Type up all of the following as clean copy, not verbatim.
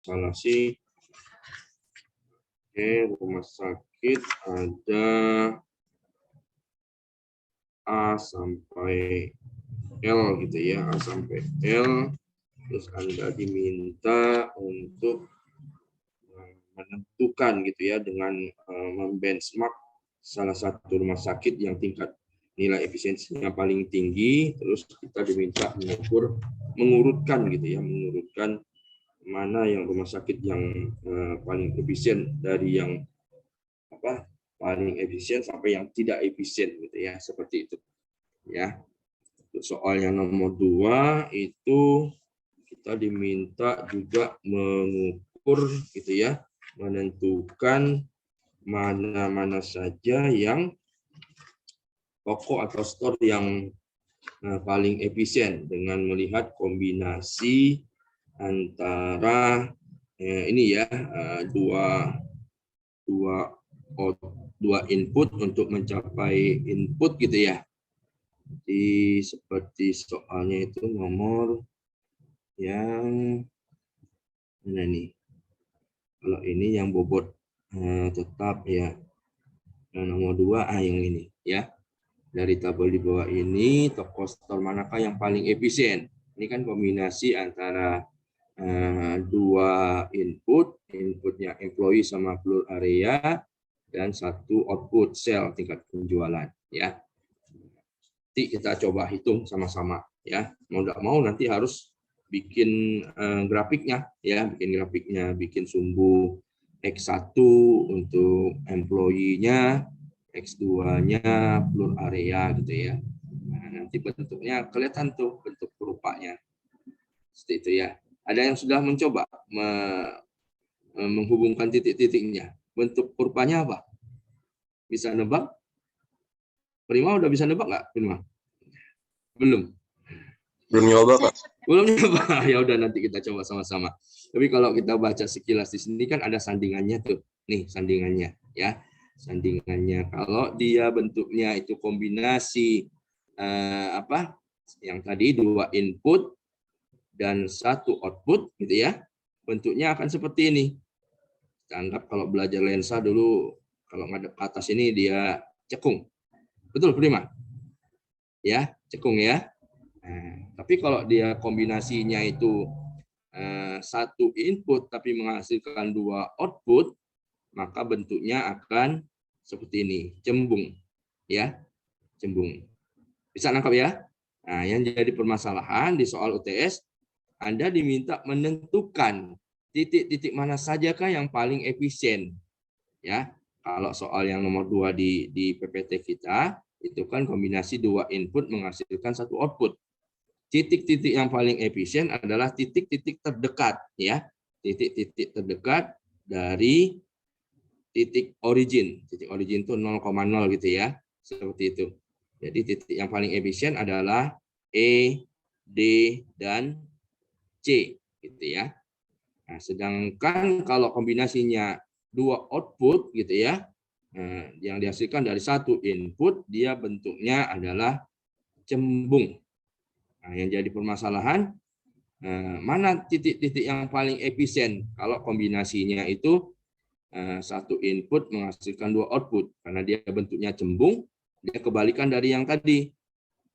salah sih. Oke, rumah sakit ada A sampai L gitu ya, A sampai L. Terus Anda diminta untuk menentukan gitu ya dengan membenchmark salah satu rumah sakit yang tingkat nilai efisiensinya paling tinggi, terus kita diminta mengurutkan gitu ya, mengurutkan mana yang rumah sakit yang paling efisien dari yang paling efisien sampai yang tidak efisien gitu ya, seperti itu ya. Untuk soal yang nomor 2 itu kita diminta juga mengukur gitu ya, menentukan mana-mana saja yang toko atau store yang paling efisien dengan melihat kombinasi antara ini ya, dua input untuk mencapai input gitu ya. Jadi seperti soalnya itu nomor yang mana nih? Kalau ini yang bobot tetap ya. Nah, nomor 2 yang ini ya. Dari tabel di bawah ini toko store manakah yang paling efisien? Ini kan kombinasi antara dua inputnya employee sama floor area dan satu output sale tingkat penjualan ya. Nanti kita coba hitung sama-sama ya. Mau nggak mau nanti harus bikin grafiknya ya, bikin sumbu X1 untuk employee-nya, X2-nya floor area gitu ya. Nah, nanti bentuknya kelihatan tuh bentuk perupanya. Seperti itu ya. Ada yang sudah mencoba menghubungkan titik-titiknya. Bentuk kurvanya apa? Bisa nebak? Prima udah bisa nebak nggak, Prima? Belum. Belum nyoba, Pak. Belum nyoba. Ya udah nanti kita coba sama-sama. Tapi kalau kita baca sekilas di sini kan ada sandingannya tuh. Nih sandingannya ya. Sandingannya kalau dia bentuknya itu kombinasi yang tadi dua input dan satu output gitu ya. Bentuknya akan seperti ini. Kita anggap kalau belajar lensa dulu kalau ngadep ke atas ini dia cekung. Betul, Prima? Ya, cekung ya. Nah, tapi kalau dia kombinasinya itu satu input tapi menghasilkan dua output, maka bentuknya akan seperti ini, cembung. Ya, cembung. Bisa nangkap ya? Nah, yang jadi permasalahan di soal UTS, Anda diminta menentukan titik-titik mana sajakah yang paling efisien. Ya, kalau soal yang nomor 2 di PPT kita, itu kan kombinasi dua input menghasilkan satu output. Titik-titik yang paling efisien adalah titik-titik terdekat ya. Titik-titik terdekat dari titik origin. Titik origin itu 0,0 gitu ya. Seperti itu. Jadi titik yang paling efisien adalah E, D, dan C gitu ya. Nah, sedangkan kalau kombinasinya dua output gitu ya, yang dihasilkan dari satu input, dia bentuknya adalah cembung. Nah, yang jadi permasalahan, mana titik-titik yang paling efisien kalau kombinasinya itu satu input menghasilkan dua output. Karena dia bentuknya cembung, dia kebalikan dari yang tadi.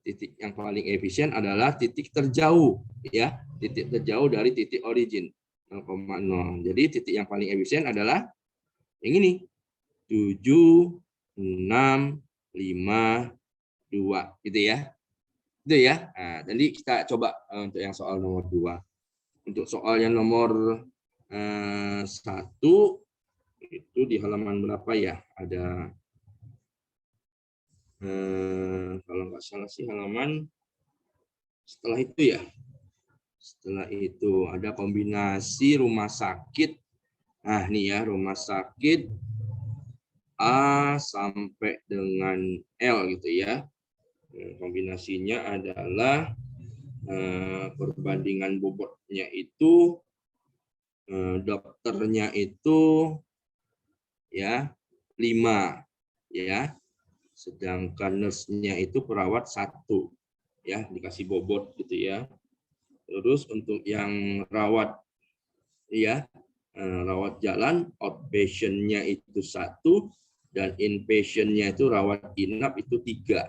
Titik yang paling efisien adalah titik terjauh, ya, titik terjauh dari titik origin 0,0. Jadi titik yang paling efisien adalah yang ini, 7, 6, 5, 2, gitu ya. Itu ya. Nah, jadi kita coba untuk yang soal nomor 2. Untuk soal yang nomor 1 itu di halaman berapa ya? Ada kalau nggak salah sih halaman setelah itu ya. Setelah itu ada kombinasi rumah sakit. Nah, nih ya, rumah sakit A sampai dengan L gitu ya. Kombinasinya adalah perbandingan bobotnya itu dokternya itu ya 5 ya. Sedangkan nurse-nya itu perawat 1 ya, dikasih bobot gitu ya. Terus untuk yang rawat ya, rawat jalan, outpatient-nya itu 1, dan inpatient-nya itu rawat inap itu 3.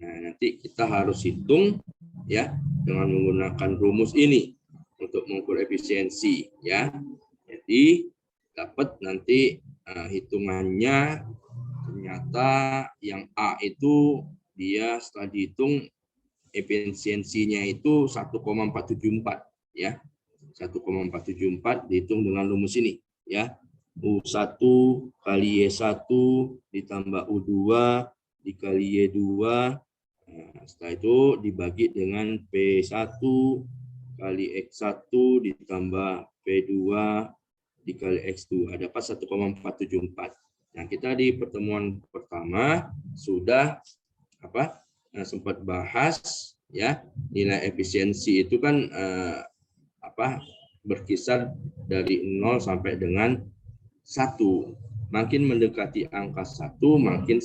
Nah, nanti kita harus hitung ya dengan menggunakan rumus ini untuk mengukur efisiensi ya. Jadi dapat nanti hitungannya ternyata yang A itu dia setelah dihitung efisiensinya itu 1,474 ya. 1,474 dihitung dengan rumus ini ya. U1 kali Y1 ditambah U2 dikali Y2. Nah, setelah itu dibagi dengan P1 kali X1 ditambah P2 dikali X2. Dapat 1,474. Nah, kita di pertemuan pertama sudah sempat bahas ya, nilai efisiensi itu kan berkisar dari 0 sampai dengan 1. Makin mendekati angka 1 makin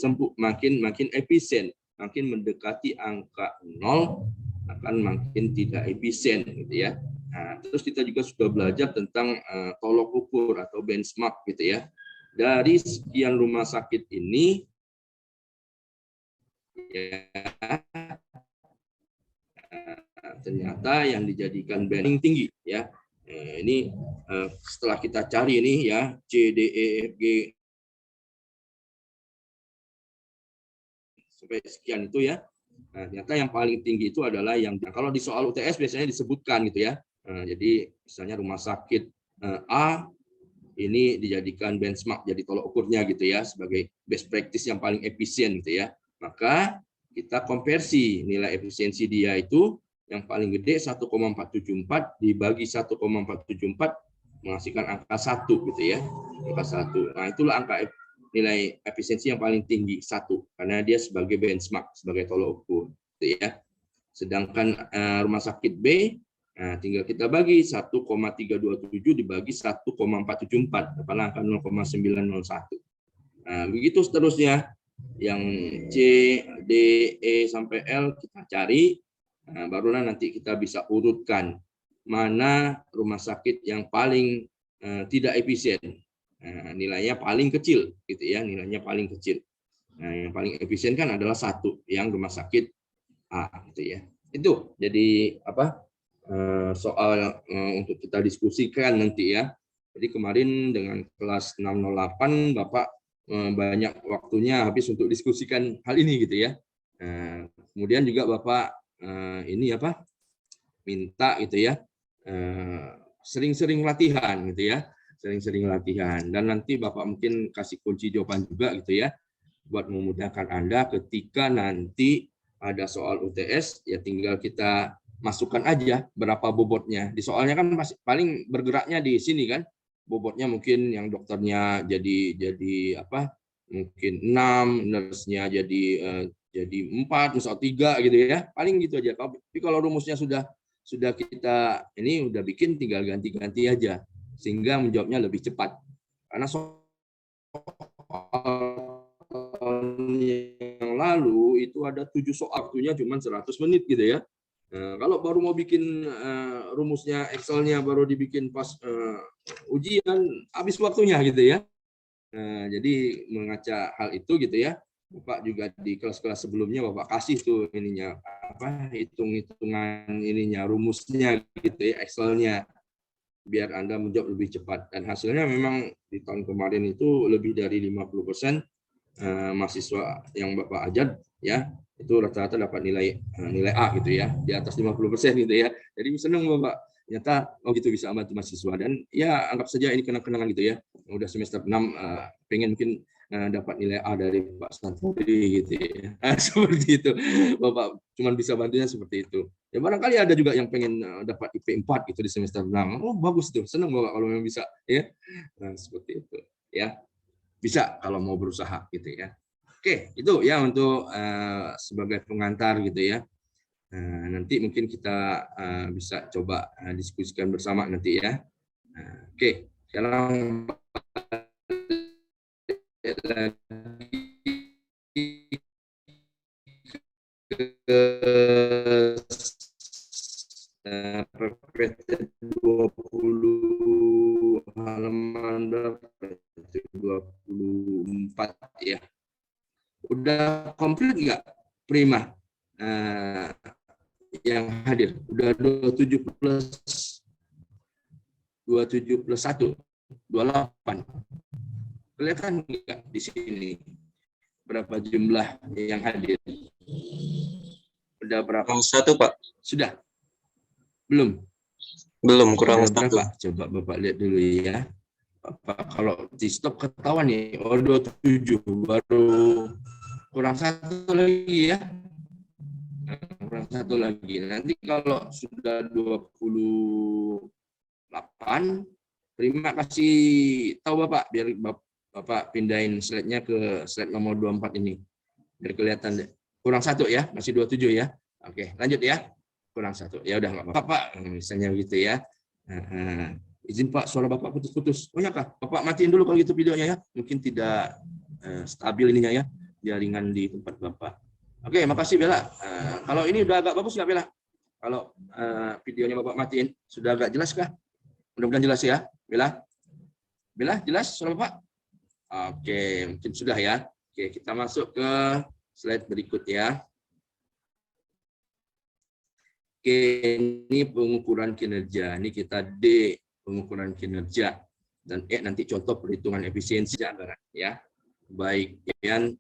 efisien. Makin mendekati angka 0 akan makin tidak efisien gitu ya. Nah, terus kita juga sudah belajar tentang tolok ukur atau benchmark gitu ya. Dari sekian rumah sakit ini ya, ternyata yang dijadikan banding tinggi ya. Ini setelah kita cari ini ya, C, D, E, F, G sampai sekian itu ya. Nah, ternyata yang paling tinggi itu adalah yang kalau di soal UTS biasanya disebutkan gitu ya. Jadi misalnya rumah sakit A ini dijadikan benchmark jadi tolok ukurnya gitu ya, sebagai best practice yang paling efisien gitu ya. Maka kita konversi nilai efisiensi dia itu yang paling gede 1,474 dibagi 1,474 menghasilkan angka 1 gitu ya. Angka 1. Nah, itulah angka nilai efisiensi yang paling tinggi 1 karena dia sebagai benchmark, sebagai tolok ukur gitu ya. Sedangkan rumah sakit B tinggal kita bagi 1,327 dibagi 1,474 dapat angka 0,901. Nah, begitu seterusnya yang C, D, E sampai L kita cari. Nah, barulah nanti kita bisa urutkan mana rumah sakit yang paling tidak efisien. Nilainya paling kecil gitu ya, nilainya paling kecil. Nah, yang paling efisien kan adalah 1 yang rumah sakit A gitu ya. Itu jadi soal untuk kita diskusikan nanti ya. Jadi kemarin dengan kelas 608 Bapak banyak waktunya habis untuk diskusikan hal ini gitu ya. Kemudian juga Bapak minta gitu ya, sering-sering latihan gitu ya, sering-sering latihan, dan nanti Bapak mungkin kasih kunci jawaban juga gitu ya, buat memudahkan Anda ketika nanti ada soal UTS ya tinggal kita masukkan aja berapa bobotnya. Di soalnya kan paling bergeraknya di sini kan, bobotnya mungkin yang dokternya jadi mungkin 6, nurse-nya jadi 4, misal 3 gitu ya. Paling gitu aja. Tapi kalau rumusnya sudah kita ini udah bikin, tinggal ganti-ganti aja sehingga menjawabnya lebih cepat. Karena soal yang lalu itu ada 7 soal, waktunya cuma 100 menit gitu ya. Kalau baru mau bikin rumusnya, Excel-nya baru dibikin pas ujian, habis waktunya gitu ya. Jadi mengaca hal itu gitu ya, Bapak juga di kelas-kelas sebelumnya Bapak kasih tuh ininya hitung-hitungan ininya, rumusnya gitu ya, Excel-nya, biar Anda menjawab lebih cepat. Dan hasilnya memang di tahun kemarin itu lebih dari 50% mahasiswa yang Bapak ajar ya, itu rata-rata dapat nilai A gitu ya, di atas 50% gitu ya. Jadi senang Bapak, ternyata gitu bisa bantu mahasiswa. Dan ya anggap saja ini kenang-kenangan gitu ya, udah semester 6 pengen mungkin dapat nilai A dari Pak Santri gitu ya. Seperti itu Bapak cuma bisa bantunya seperti itu ya. Barangkali ada juga yang pengen dapat IP 4 gitu di semester 6. Oh bagus tuh, senang Bapak kalau memang bisa ya. Nah, seperti itu ya, bisa kalau mau berusaha gitu ya. Oke, itu ya untuk sebagai pengantar gitu ya. Nanti mungkin kita bisa coba diskusikan bersama nanti ya. Oke, sekarang PPT 20 halaman berapa? 24 ya. Udah komplit nggak Prima yang hadir? Udah 27 plus 1, 28. Kelihatan nggak di sini berapa jumlah yang hadir? Udah berapa? Kurang 1, Pak. Sudah? Belum? Belum, kurang Udah 1. berapa? Coba Bapak lihat dulu ya. Bapak kalau di stop ketahuan nih, 27 baru kurang 1 lagi ya. Kurang 1 lagi. Nanti kalau sudah 28, Prima kasih tahu Bapak biar Bapak pindahin slide-nya ke slide nomor 24 ini. Biar kelihatan deh. Kurang 1 ya, masih 27 ya. Oke, lanjut ya. Kurang 1. Ya udah nggak apa-apa, Pak. Misalnya gitu ya. Izin Pak, suara Bapak putus-putus. Oh ya Kak, Bapak matiin dulu kalau gitu videonya ya. Mungkin tidak stabil ininya ya, jaringan di tempat Bapak. Oke, makasih Bella. Kalau ini udah agak bagus nggak Bella? Kalau videonya Bapak matiin, sudah agak jelas kah? Mudah-mudahan jelas ya, Bella. Bella, jelas suara Bapak? Oke, mungkin sudah ya. Oke, kita masuk ke slide berikut ya. Oke, ini pengukuran kinerja. Ini kita D, pengukuran kinerja. Dan E nanti contoh perhitungan efisiensi anggaran ya. Baik, kemudian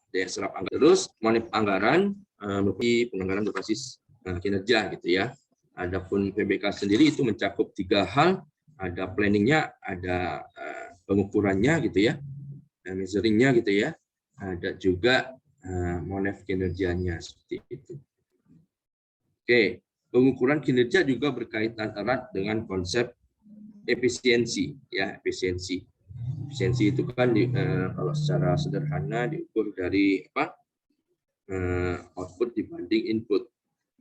daya serap anggaran. Terus monip anggaran bagi penganggaran berbasis kinerja gitu ya. Adapun PBK sendiri itu mencakup 3 hal, ada planningnya, ada pengukurannya gitu ya, measuringnya gitu ya, ada juga monef kinerjanya seperti itu. Oke, pengukuran kinerja juga berkaitan erat dengan konsep efisiensi ya, efisiensi. Efisiensi itu kan kalau secara sederhana diukur dari output dibanding input.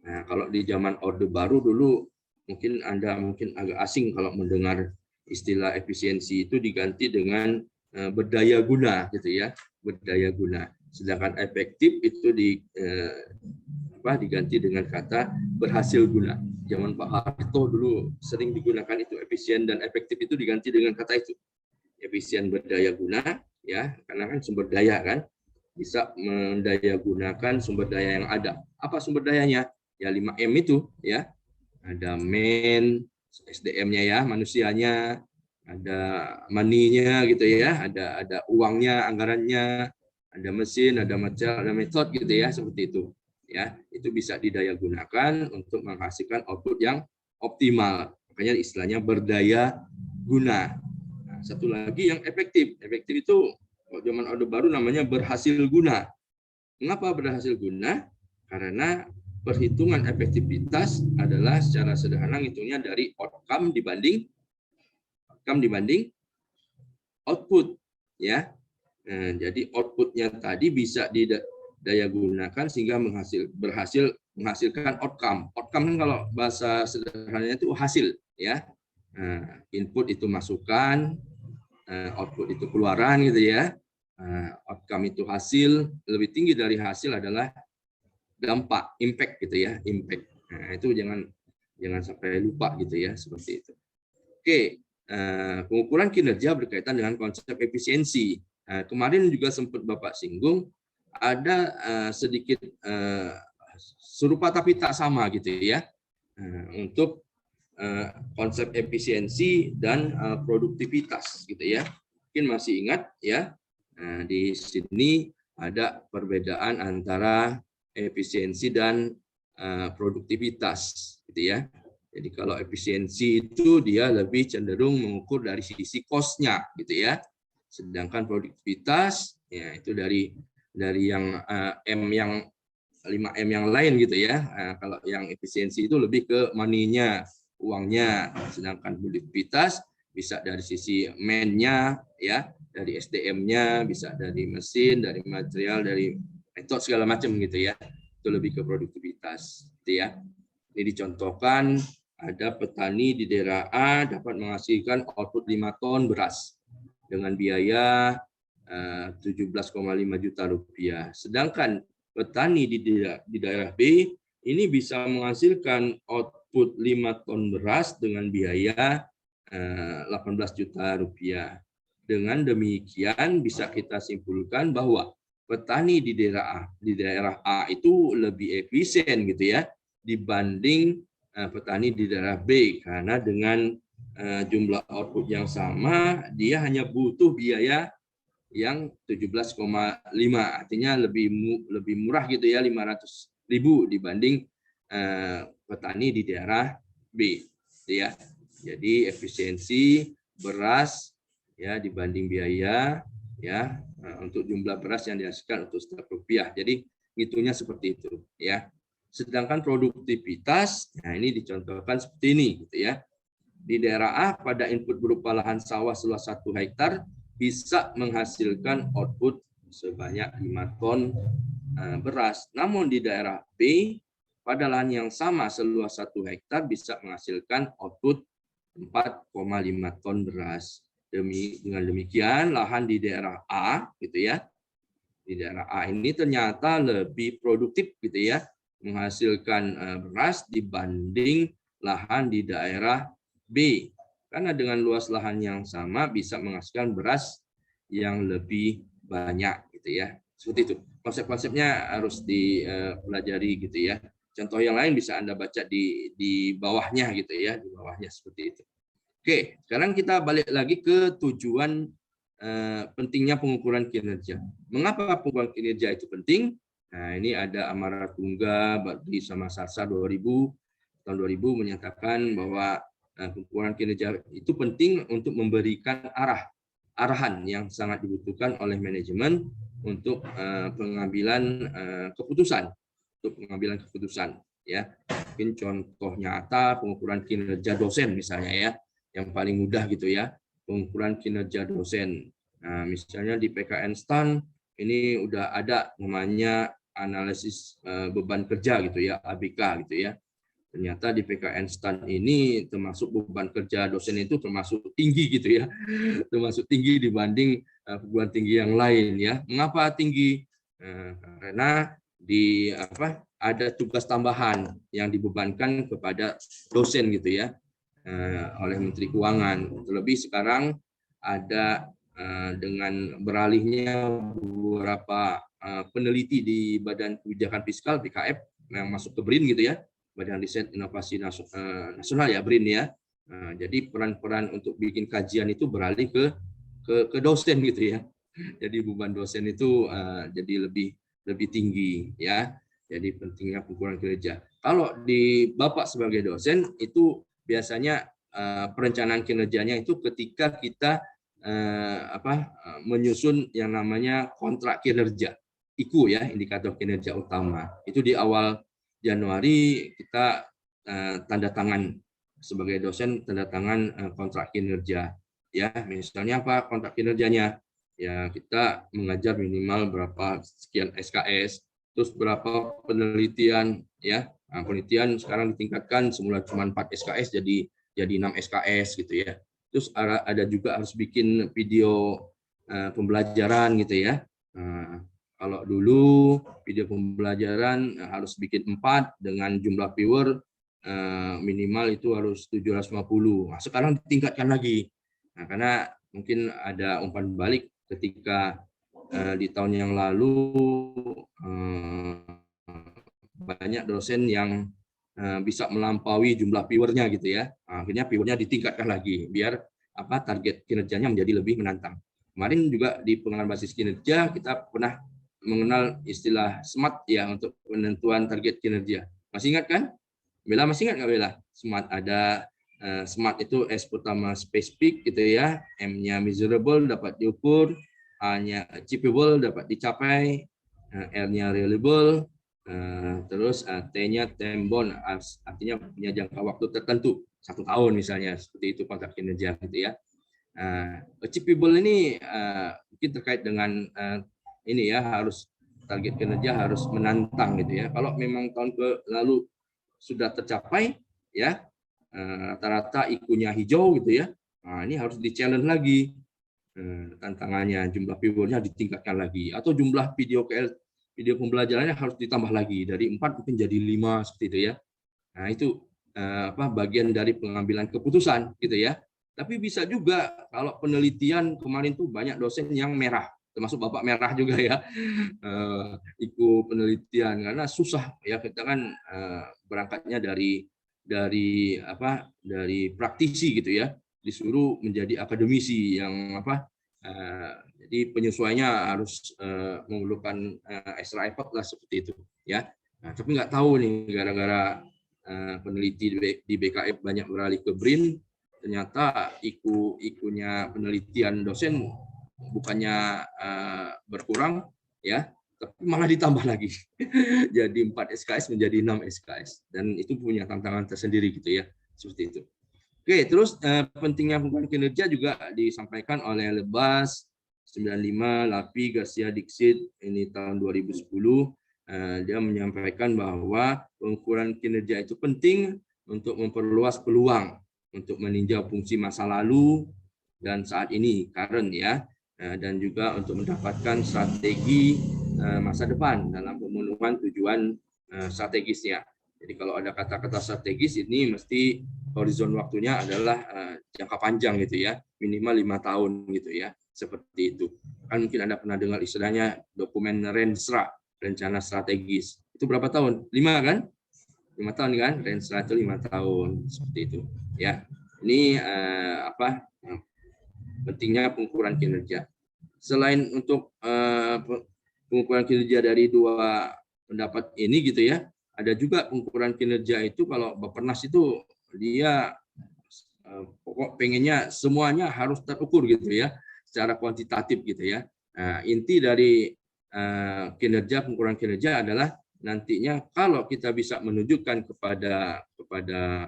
Nah, kalau di zaman Orde Baru dulu mungkin Anda agak asing kalau mendengar istilah efisiensi, itu diganti dengan berdaya guna gitu ya, berdaya guna. Sedangkan efektif itu diganti dengan kata berhasil guna. Zaman Pak Harto dulu sering digunakan itu, efisien dan efektif itu diganti dengan kata itu. Efisien berdaya guna ya, karena kan sumber daya kan, bisa mendaya gunakan sumber daya yang ada. Apa sumber dayanya? Ya 5M itu ya. Ada man, SDM-nya ya, manusianya, ada money-nya gitu ya, ada uangnya, anggarannya, ada mesin, ada material, ada metode gitu ya, seperti itu. Ya, itu bisa didaya gunakan untuk menghasilkan output yang optimal. Makanya istilahnya berdaya guna. Nah, satu lagi yang efektif. Efektif itu zaman Orde Baru namanya berhasil guna. Mengapa berhasil guna? Karena perhitungan efektivitas adalah secara sederhana ngitungnya dari outcome dibanding output ya. Nah, jadi outputnya tadi bisa didaya gunakan sehingga berhasil menghasilkan outcome. Outcome kan kalau bahasa sederhananya itu hasil ya. Nah, input itu masukan, output itu keluaran gitu ya. Outcome itu hasil, lebih tinggi dari hasil adalah dampak, impact gitu ya, impact. Nah, itu jangan sampai lupa gitu ya, seperti itu. Oke, pengukuran kinerja berkaitan dengan konsep efisiensi. Kemarin juga sempat Bapak singgung, ada sedikit serupa tapi tak sama gitu ya, untuk konsep efisiensi dan produktivitas gitu ya. Mungkin masih ingat ya, di sini ada perbedaan antara efisiensi dan produktivitas gitu ya. Jadi kalau efisiensi itu dia lebih cenderung mengukur dari sisi cost-nya gitu ya. Sedangkan produktivitas ya itu dari yang M yang 5M yang lain gitu ya. Kalau yang efisiensi itu lebih ke money-nya, uangnya. Sedangkan produktivitas bisa dari sisi man-nya ya, dari SDM-nya, bisa dari mesin, dari material, dari metode segala macam gitu ya. Itu lebih ke produktivitas gitu ya. Ini dicontohkan ada petani di daerah A dapat menghasilkan output 5 ton beras dengan biaya 17,5 juta rupiah. Sedangkan petani di daerah B ini bisa menghasilkan output 5 ton beras dengan biaya 18 juta rupiah. Dengan demikian bisa kita simpulkan bahwa petani di daerah A itu lebih efisien gitu ya dibanding petani di daerah B, karena dengan jumlah output yang sama dia hanya butuh biaya yang 17,5, artinya lebih murah gitu ya, 500.000 dibanding petani di daerah B gitu ya. Jadi efisiensi beras ya dibanding biaya ya untuk jumlah beras yang dihasilkan untuk setiap rupiah. Jadi hitungnya seperti itu ya. Sedangkan produktivitas, nah ini dicontohkan seperti ini gitu ya. Di daerah A pada input berupa lahan sawah seluas 1 hektar bisa menghasilkan output sebanyak 5 ton beras. Namun di daerah B pada lahan yang sama seluas 1 hektar bisa menghasilkan output 4,5 ton beras. Dengan demikian lahan di daerah A gitu ya. Di daerah A ini ternyata lebih produktif gitu ya, menghasilkan beras dibanding lahan di daerah B. Karena dengan luas lahan yang sama bisa menghasilkan beras yang lebih banyak gitu ya. Seperti itu. Konsep-konsepnya harus dipelajari gitu ya. Contoh yang lain bisa Anda baca di bawahnya gitu ya, di bawahnya seperti itu. Oke, sekarang kita balik lagi ke tujuan pentingnya pengukuran kinerja. Mengapa pengukuran kinerja itu penting? Nah, ini ada Amaratungga, Badri sama Sarsa 2000 tahun 2000 menyatakan bahwa pengukuran kinerja itu penting untuk memberikan arahan yang sangat dibutuhkan oleh manajemen untuk pengambilan keputusan, ya. Mungkin contoh nyata pengukuran kinerja dosen misalnya ya, yang paling mudah gitu ya, pengukuran kinerja dosen. Nah, misalnya di PKN STAN ini udah ada namanya analisis beban kerja gitu ya, ABK gitu ya. Ternyata di PKN STAN ini termasuk beban kerja dosen itu termasuk tinggi gitu ya, termasuk tinggi dibanding perguruan tinggi yang lain ya. Mengapa tinggi? Karena ada tugas tambahan yang dibebankan kepada dosen gitu ya oleh Menteri Keuangan. Terlebih sekarang ada dengan beralihnya beberapa peneliti di Badan Kebijakan Fiskal BKF yang masuk ke BRIN gitu ya, Badan Riset Inovasi Nasional ya, BRIN ya. Jadi peran-peran untuk bikin kajian itu beralih ke dosen gitu ya. Jadi beban dosen itu jadi lebih tinggi ya. Jadi pentingnya pengukuran kinerja. Kalau di Bapak sebagai dosen itu biasanya perencanaan kinerjanya itu ketika kita menyusun yang namanya kontrak kinerja, IKU ya, indikator kinerja utama. Itu di awal Januari kita tanda tangan sebagai dosen, tanda tangan kontrak kinerja ya. Misalnya apa kontrak kinerjanya? Ya kita mengajar minimal berapa sekian SKS, terus berapa penelitian ya. Nah, penelitian sekarang ditingkatkan, semula cuma 4 SKS jadi 6 SKS gitu ya. Terus ada juga harus bikin video pembelajaran gitu ya. Kalau dulu video pembelajaran harus bikin 4 dengan jumlah viewer minimal itu harus 750. Nah, sekarang ditingkatkan lagi. Nah, karena mungkin ada umpan balik ketika di tahun yang lalu banyak dosen yang bisa melampaui jumlah viewernya gitu ya. Akhirnya viewernya ditingkatkan lagi biar target kinerjanya menjadi lebih menantang. Kemarin juga di pengalaman basis kinerja kita pernah mengenal istilah SMART ya untuk penentuan target kinerja. Masih ingat kan? Bella masih ingat nggak Bella? SMART ada SMART itu S pertama spesifik gitu ya, M-nya measurable dapat diukur, A-nya achievable dapat dicapai, R-nya reliable, terus T-nya time bound artinya punya jangka waktu tertentu 1 tahun misalnya, seperti itu kontrak kinerja gitu ya. Achievable ini mungkin terkait dengan ini ya, harus target kinerja harus menantang gitu ya. Kalau memang tahun lalu sudah tercapai ya rata-rata IKU-nya hijau gitu ya, nah ini harus di-challenge lagi tantangannya, jumlah viewernya ditingkatkan lagi, atau jumlah video pembelajarannya harus ditambah lagi dari 4 mungkin jadi 5 seperti itu ya. Nah itu bagian dari pengambilan keputusan gitu ya, Tapi bisa juga kalau penelitian kemarin tuh banyak dosen yang merah, termasuk Bapak merah juga ya, ikut penelitian karena susah ya, kita kan berangkatnya dari praktisi gitu ya, disuruh menjadi akademisi yang jadi penyesuaiannya harus memerlukan extra effort lah seperti itu ya. Nah, tapi nggak tahu nih gara-gara peneliti di BKF banyak beralih ke BRIN, ternyata ikunya penelitian dosen bukannya berkurang ya, tapi malah ditambah lagi. Jadi 4 SKS menjadi 6 SKS, dan itu punya tantangan tersendiri gitu ya, seperti itu. Oke, terus pentingnya pengukuran kinerja juga disampaikan oleh Lebas 95, Lapi, Garcia Dixit ini tahun 2010. Dia menyampaikan bahwa pengukuran kinerja itu penting untuk memperluas peluang untuk meninjau fungsi masa lalu dan saat ini current ya, dan juga untuk mendapatkan strategi masa depan dalam pemenuhan tujuan strategisnya. Jadi kalau ada kata-kata strategis ini mesti horizon waktunya adalah jangka panjang gitu ya, minimal 5 tahun gitu ya, seperti itu. Kan mungkin Anda pernah dengar istilahnya dokumen Renstra, rencana strategis. Itu berapa tahun? 5 kan? 5 tahun kan? Renstra itu 5 tahun, seperti itu. Ya, ini pentingnya pengukuran kinerja. Selain untuk pengukuran kinerja dari dua pendapat ini gitu ya, ada juga pengukuran kinerja itu kalau Bappenas itu dia pokok pengennya semuanya harus terukur gitu ya, secara kuantitatif gitu ya. Nah, inti dari pengukuran kinerja adalah nantinya kalau kita bisa menunjukkan kepada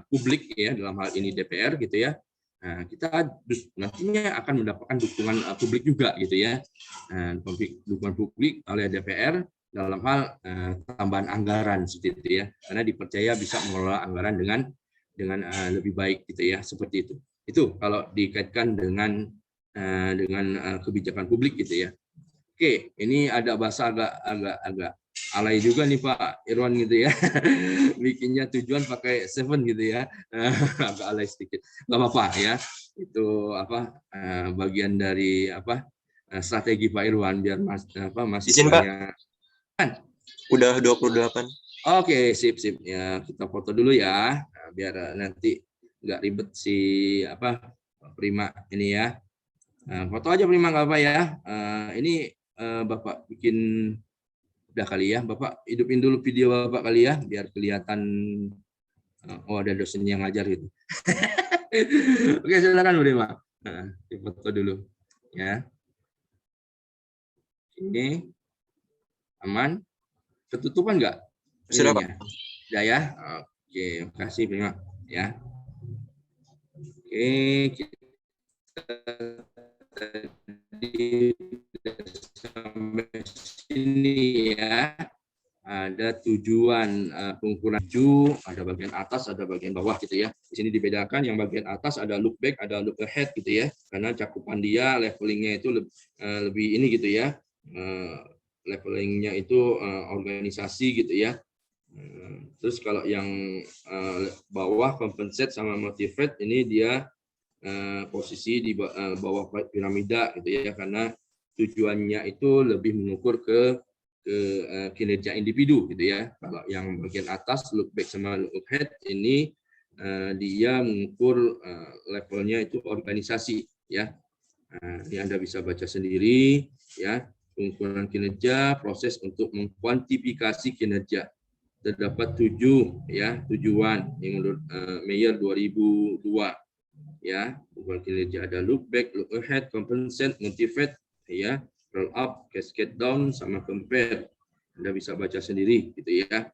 publik ya, dalam hal ini DPR gitu ya, nah, kita nantinya akan mendapatkan dukungan publik juga gitu ya, dukungan publik oleh DPR dalam hal tambahan anggaran seperti itu ya, karena dipercaya bisa mengelola anggaran dengan lebih baik gitu ya, seperti itu. Itu kalau dikaitkan dengan kebijakan publik gitu ya. Oke, ini ada bahasa agak alay juga nih Pak Irwan gitu ya. Bikinnya tujuan pakai 7 gitu ya. Agak alay sedikit. Enggak apa-apa ya. Itu bagian dari strategi Pak Irwan biar mahasiswanya. Udah 28. Oke, sip. Ya, kita foto dulu ya. Nah, biar nanti nggak ribet si Prima ini ya. Foto aja Prima nggak apa ya. Ini Bapak bikin udah kali ya. Bapak hidupin dulu video Bapak kali ya, biar kelihatan ada dosen yang ngajar gitu. Oke, silakan Prima. Foto dulu ya. Ini aman. Ketutupan nggak? Sudah Pak. Sudah ya. Oke, makasih Prima ya. Oke, kita tadi sampai sini ya. Ada tujuan pengukuran ada bagian atas, ada bagian bawah gitu ya. Di sini dibedakan, yang bagian atas ada look back, ada look ahead gitu ya. Karena cakupan dia levelingnya itu lebih ini gitu ya. Levelingnya itu organisasi gitu ya. Terus kalau yang bawah compensate sama motivate ini dia posisi di bawah piramida gitu ya, karena tujuannya itu lebih mengukur ke kinerja individu gitu ya. Kalau yang bagian atas look back sama look ahead ini dia mengukur levelnya itu organisasi ya. Ini Anda bisa baca sendiri ya. Pengukuran kinerja, proses untuk mengkuantifikasi kinerja. Terdapat 7 ya tujuan yang menurut Mayer 2002 ya. Pengukuran kinerja ada look back, look ahead, compensate, motivate ya, roll up, cascade down sama compare. Anda bisa baca sendiri gitu ya.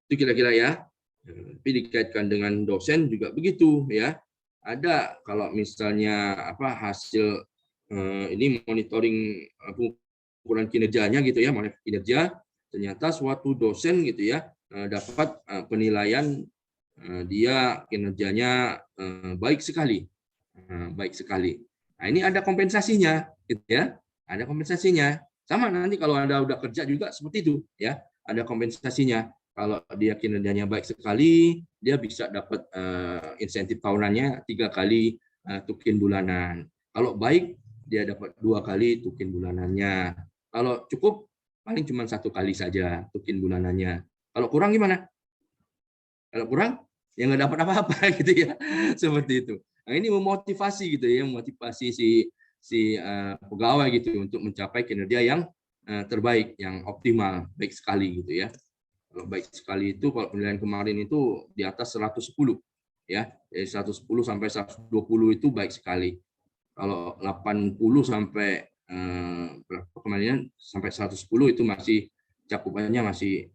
Itu kira-kira ya. Tapi dikaitkan dengan dosen juga begitu ya. Ada kalau misalnya hasil ini monitoring pengukuran kinerjanya gitu ya, monitor kinerja, ternyata suatu dosen gitu ya dapat penilaian dia kinerjanya baik sekali. Nah, ini ada kompensasinya gitu ya. Ada kompensasinya. Sama nanti kalau Anda udah kerja juga seperti itu ya, ada kompensasinya. Kalau dia kinerjanya baik sekali, dia bisa dapat insentif tahunannya 3 kali tukin bulanan. Kalau baik, dia dapat 2 kali tukin bulanannya. Kalau cukup, paling cuma 1 kali saja tukin bulanannya. Kalau kurang gimana? Kalau kurang, ya nggak dapat apa-apa gitu ya, seperti itu. Nah, ini memotivasi gitu ya, memotivasi si pegawai gitu untuk mencapai kinerja yang terbaik, yang optimal, baik sekali gitu ya. Kalau baik sekali itu kalau penilaian kemarin itu di atas 110 ya, dari 110 sampai 120 itu baik sekali. Kalau 80 sampai berapa kemarin sampai 110 itu masih cakupannya masih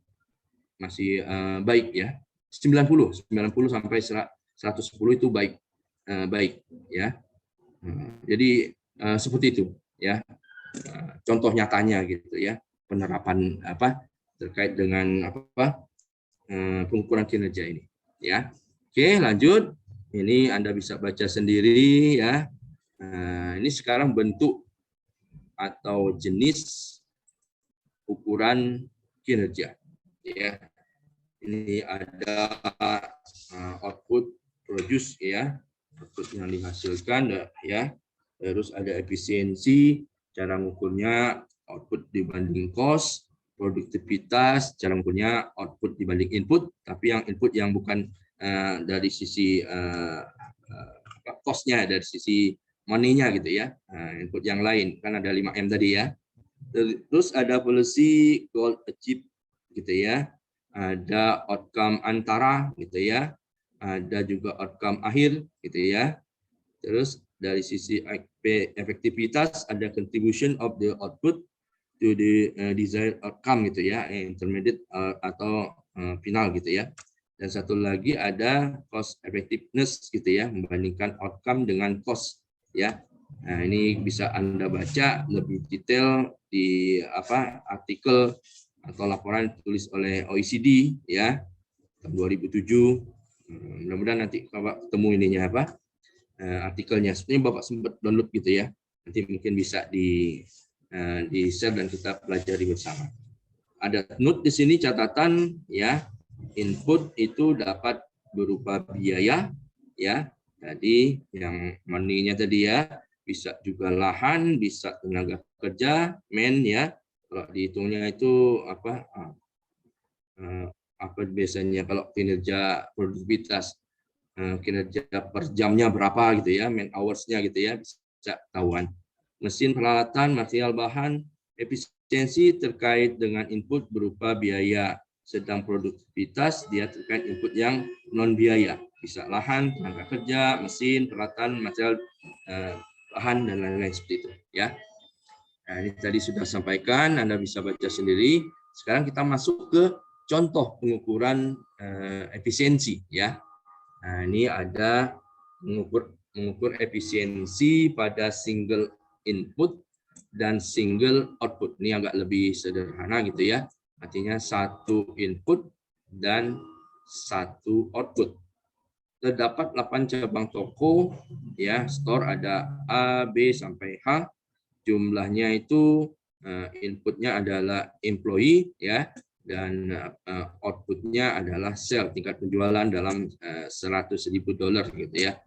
baik ya. 90 sampai 110 itu baik baik ya. Jadi seperti itu ya. Contoh nyatanya gitu ya, penerapan apa terkait dengan apa pengukuran kinerja ini ya. Oke, lanjut. Ini Anda bisa baca sendiri ya. Ini sekarang bentuk atau jenis ukuran kinerja ya. Ini ada output produce ya, output yang dihasilkan ya. Terus ada efisiensi, cara mengukurnya output dibanding cost, produktivitas, cara mengukurnya output dibanding input, tapi yang input yang bukan dari sisi cost-nya, dari sisi money-nya gitu ya. Input yang lain, kan ada 5M tadi ya. Terus ada policy goal achieve gitu ya. Ada outcome antara gitu ya. Ada juga outcome akhir gitu ya. Terus dari sisi efektivitas ada contribution of the output to the desired outcome gitu ya, intermediate atau final gitu ya. Dan satu lagi ada cost effectiveness gitu ya, membandingkan outcome dengan cost ya. Nah, ini bisa Anda baca lebih detail di artikel atau laporan ditulis oleh OECD ya tahun 2007. Mudah-mudahan nanti Bapak ketemu ininya artikelnya. Sebenarnya Bapak sempat download gitu ya. Nanti mungkin bisa di share dan kita pelajari bersama. Ada note di sini catatan ya. Input itu dapat berupa biaya ya. Tadi yang money-nya tadi ya, bisa juga lahan, bisa tenaga kerja, ya. Kalau dihitungnya itu apa biasanya kalau kinerja produktivitas kinerja per jamnya berapa gitu ya, man hours-nya gitu ya, bisa ketahuan. Mesin, peralatan, material bahan, efisiensi terkait dengan input berupa biaya, sedang produktivitas dia terkait input yang non biaya, bisa lahan, tenaga kerja, mesin, peralatan, material bahan dan lain-lain seperti itu ya. Nah, ini tadi sudah sampaikan, Anda bisa baca sendiri. Sekarang kita masuk ke contoh pengukuran efisiensi ya. Nah, ini ada mengukur efisiensi pada single input dan single output. Ini agak lebih sederhana gitu ya. Artinya satu input dan satu output. Terdapat 8 cabang toko ya, store ada A, B sampai H. Jumlahnya itu inputnya adalah employee ya, dan outputnya adalah sale, tingkat penjualan dalam $100.000 gitu ya.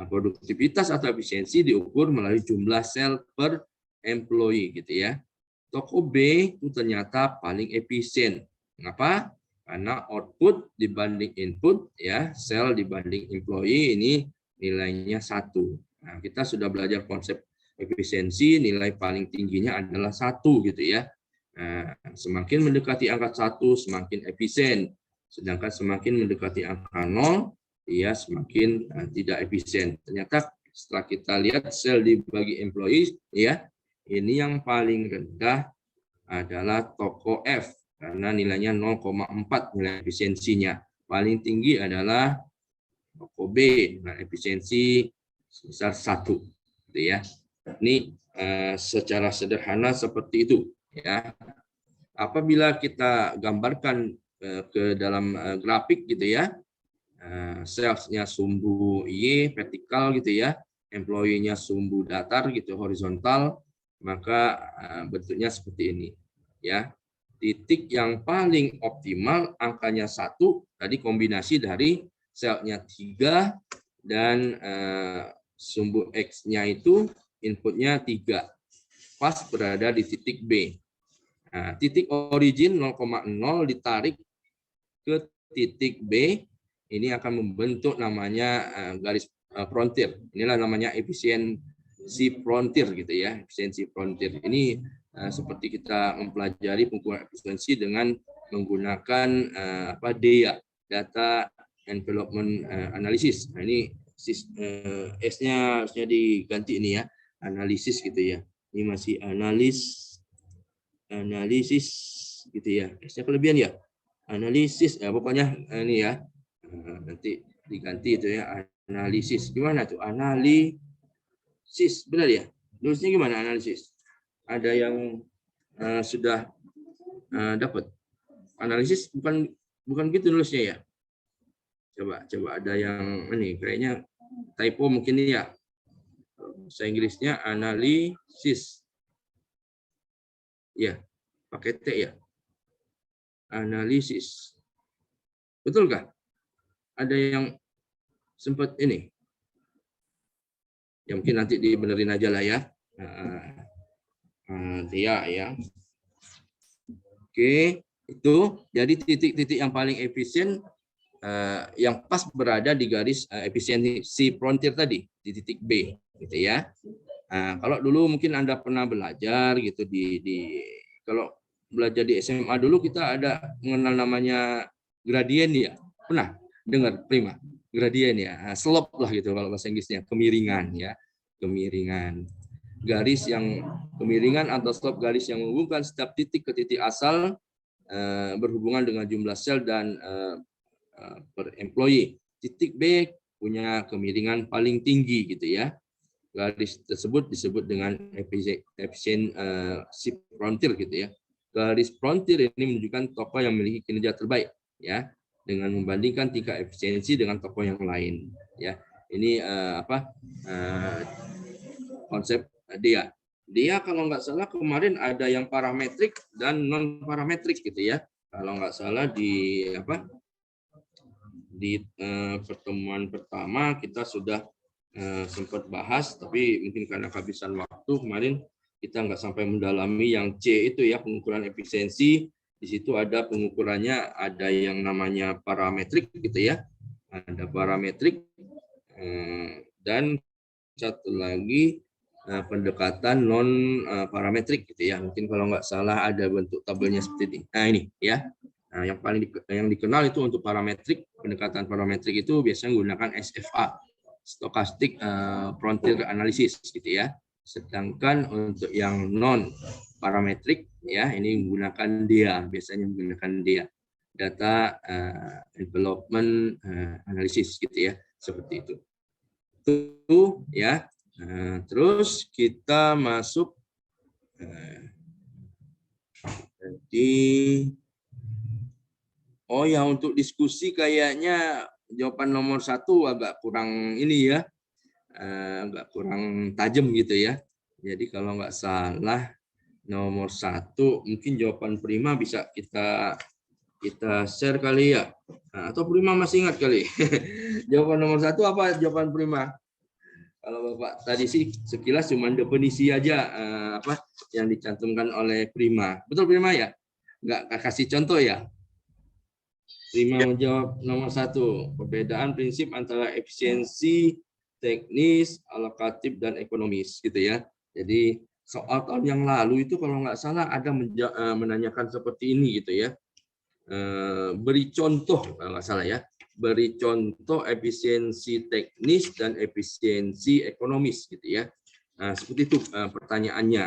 Produktivitas atau efisiensi diukur melalui jumlah sale per employee gitu ya. Toko B itu ternyata paling efisien. Mengapa? Karena output dibanding input ya, sale dibanding employee ini nilainya 1. Nah, kita sudah belajar konsep efisiensi, nilai paling tingginya adalah 1 gitu ya. Nah, semakin mendekati angka 1 semakin efisien, sedangkan semakin mendekati angka 0 dia semakin tidak efisien. Ternyata setelah kita lihat sel dibagi employees ya, ini yang paling rendah adalah toko F karena nilainya 0,4 nilai efisiensinya. Paling tinggi adalah toko B dengan efisiensi sebesar 1 gitu ya. Ini secara sederhana seperti itu ya. Apabila kita gambarkan ke dalam grafik gitu ya, salesnya sumbu Y vertikal gitu ya, employee-nya sumbu datar gitu horizontal, maka bentuknya seperti ini ya. titik yang paling optimal angkanya 1, tadi kombinasi dari selnya 3 dan sumbu X-nya itu inputnya 3. Pas berada di titik B. Nah, titik origin 0,0 ditarik ke titik B, ini akan membentuk namanya garis frontier. Inilah namanya efisiensi frontier gitu ya, efisiensi frontier. Ini seperti kita mempelajari pengukuran efisiensi dengan menggunakan DEA, data envelopment analysis. Nah, ini S-nya harusnya diganti ini ya, analisis gitu ya. Ini masih analisis gitu ya. S-nya kelebihan ya. Analisis ya pokoknya ini ya. Nanti diganti itu ya, analisis. Gimana tuh? Analisis, benar ya? Nulisnya gimana analisis? Ada yang sudah dapat analisis, bukan gitu nulisnya ya? Coba ada yang ini kayaknya typo mungkin ya. Bahasa Inggrisnya analisis. Ya, pakai T ya. Analisis. Betul kah? Ada yang sempat ini? Ya mungkin nanti dibenerin aja lah ya. Dia ya. Oke, itu jadi titik-titik yang paling efisien yang pas berada di garis efisiensi frontier tadi di titik B gitu ya. Nah, kalau dulu mungkin Anda pernah belajar gitu kalau belajar di SMA dulu kita ada mengenal namanya gradien ya. Pernah dengar Prima? Gradien ya. Nah, slope lah gitu kalau bahasa Inggrisnya, kemiringan ya. Kemiringan. Garis yang kemiringan atau slope garis yang menghubungkan setiap titik ke titik asal berhubungan dengan jumlah sel dan per employee. Titik B punya kemiringan paling tinggi gitu ya. Garis tersebut disebut dengan efisiensi frontier gitu ya. Garis frontier ini menunjukkan toko yang memiliki kinerja terbaik ya, dengan membandingkan tingkat efisiensi dengan toko yang lain ya. Ini konsep dia. Dia kalau nggak salah kemarin ada yang parametrik dan non parametrik gitu ya. Kalau nggak salah di pertemuan pertama kita sudah sempat bahas, tapi mungkin karena kehabisan waktu kemarin kita nggak sampai mendalami yang C itu ya, pengukuran efisiensi. Di situ ada pengukurannya, ada yang namanya parametrik gitu ya, ada parametrik dan satu lagi pendekatan non parametrik gitu ya. Mungkin kalau nggak salah ada bentuk tabelnya seperti ini. Nah ini ya. Nah, yang dikenal itu untuk parametrik, pendekatan parametrik itu biasanya menggunakan SFA, stochastic frontier analysis gitu ya. Sedangkan untuk yang non parametrik ya ini menggunakan DEA, biasanya menggunakan DEA, data envelopment analysis gitu ya, seperti itu. Itu ya. Terus kita masuk oh ya, untuk diskusi kayaknya jawaban nomor 1 agak kurang ini ya, agak kurang tajam gitu ya. Jadi kalau nggak salah nomor 1 mungkin jawaban Prima bisa kita share kali ya. Nah, atau Prima masih ingat kali? Jawaban nomor 1 apa jawaban Prima? Kalau Bapak tadi sih sekilas cuma definisi aja yang dicantumkan oleh Prima. Betul Prima ya? Nggak kasih contoh ya? Prima menjawab nomor 1, perbedaan prinsip antara efisiensi, teknis, alokatif, dan ekonomis gitu ya. Jadi soal tahun yang lalu itu kalau nggak salah ada menanyakan seperti ini gitu ya. Beri contoh kalau nggak salah ya. Beri contoh efisiensi teknis dan efisiensi ekonomis gitu ya. Nah, seperti itu pertanyaannya.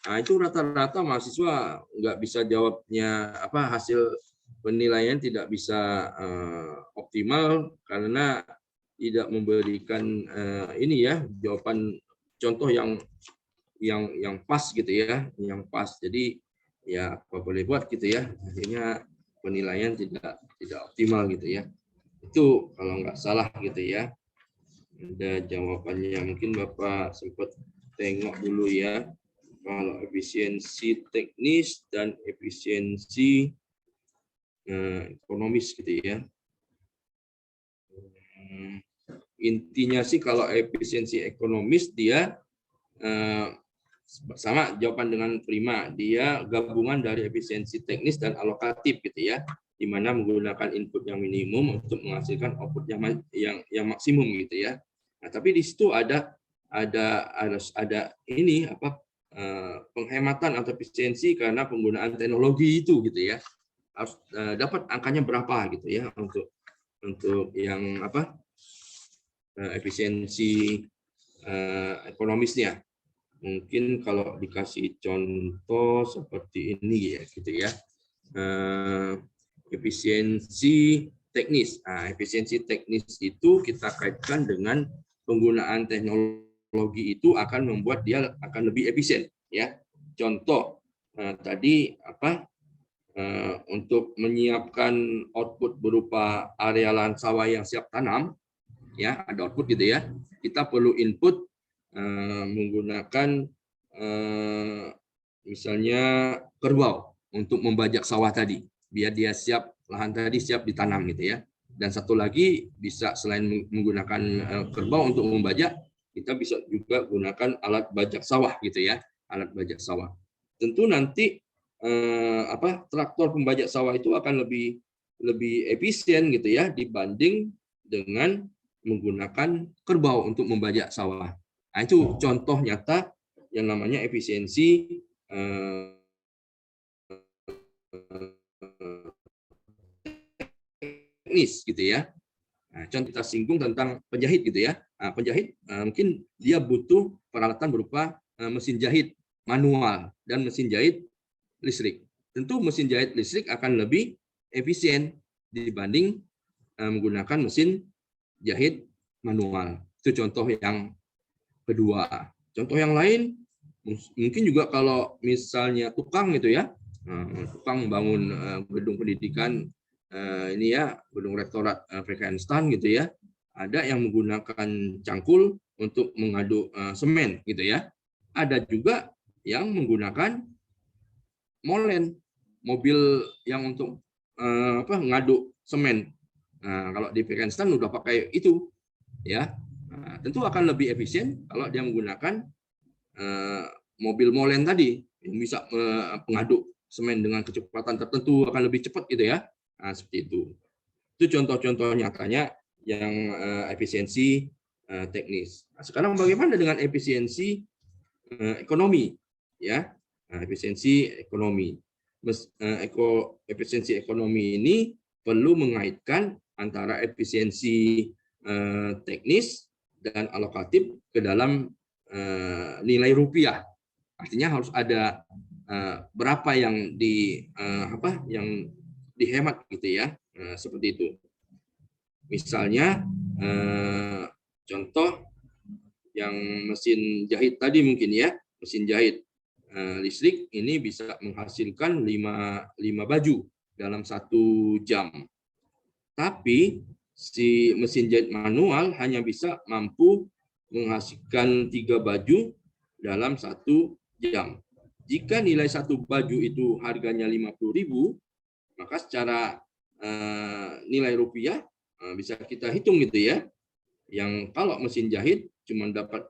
Nah, itu rata-rata mahasiswa nggak bisa jawabnya hasil penilaian tidak bisa optimal karena tidak memberikan ini ya jawaban contoh yang pas gitu ya, yang pas. Jadi ya apa boleh buat gitu ya, akhirnya penilaian tidak optimal gitu ya. Itu kalau nggak salah gitu ya. Ada jawabannya, mungkin Bapak sempat tengok dulu ya. Kalau efisiensi teknis dan efisiensi ekonomis gitu ya. Intinya sih kalau efisiensi ekonomis dia sama jawaban dengan prima, dia gabungan dari efisiensi teknis dan alokatif gitu ya, di mana menggunakan input yang minimum untuk menghasilkan output yang maksimum gitu ya. Nah, tapi di situ harus ada ini apa penghematan atau efisiensi karena penggunaan teknologi itu gitu ya. Harus dapat angkanya berapa gitu ya untuk yang apa efisiensi ekonomisnya. Mungkin kalau dikasih contoh seperti ini ya gitu ya. Efisiensi teknis. Nah, efisiensi teknis itu kita kaitkan dengan penggunaan teknologi itu akan membuat dia akan lebih efisien ya. Contoh tadi apa untuk menyiapkan output berupa area lahan sawah yang siap tanam ya, ada output gitu ya. Kita perlu input menggunakan misalnya kerbau untuk membajak sawah tadi biar dia siap, lahan tadi siap ditanam gitu ya. Dan satu lagi bisa selain menggunakan kerbau untuk membajak, kita bisa juga gunakan alat bajak sawah gitu ya, alat bajak sawah. Tentu nanti traktor pembajak sawah itu akan lebih efisien gitu ya dibanding dengan menggunakan kerbau untuk membajak sawah. Nah, itu contoh nyata yang namanya efisiensi teknis gitu ya. Nah, contoh kita singgung tentang penjahit gitu ya. Nah, penjahit mungkin dia butuh peralatan berupa mesin jahit manual dan mesin jahit listrik. Tentu mesin jahit listrik akan lebih efisien dibanding menggunakan mesin jahit manual. Itu contoh yang kedua. Contoh yang lain mungkin juga kalau misalnya tukang gitu ya, tukang bangun gedung pendidikan ini ya, gedung rektorat Frankenstein gitu ya, ada yang menggunakan cangkul untuk mengaduk semen gitu ya. Ada juga yang menggunakan molen, mobil yang untuk ngaduk semen. Nah, kalau di Frankenstein udah pakai itu ya. Nah, tentu akan lebih efisien kalau dia menggunakan mobil molen tadi yang bisa mengaduk semen dengan kecepatan tertentu akan lebih cepat gitu ya. Nah, seperti itu. Itu contoh-contoh nyatanya yang efisiensi teknis. Nah, sekarang bagaimana dengan efisiensi ekonomi ya? Nah, efisiensi ekonomi. Efisiensi ekonomi ini perlu mengaitkan antara efisiensi teknis dan alokatif ke dalam nilai rupiah. Artinya harus ada berapa yang yang dihemat gitu ya, seperti itu. Misalnya contoh yang mesin jahit tadi mungkin ya, mesin jahit listrik ini bisa menghasilkan 5 baju dalam 1 jam. Tapi si mesin jahit manual hanya bisa mampu menghasilkan 3 baju dalam 1 jam. Jika nilai 1 baju itu harganya 50.000, maka secara nilai rupiah bisa kita hitung gitu ya. Yang kalau mesin jahit cuma dapat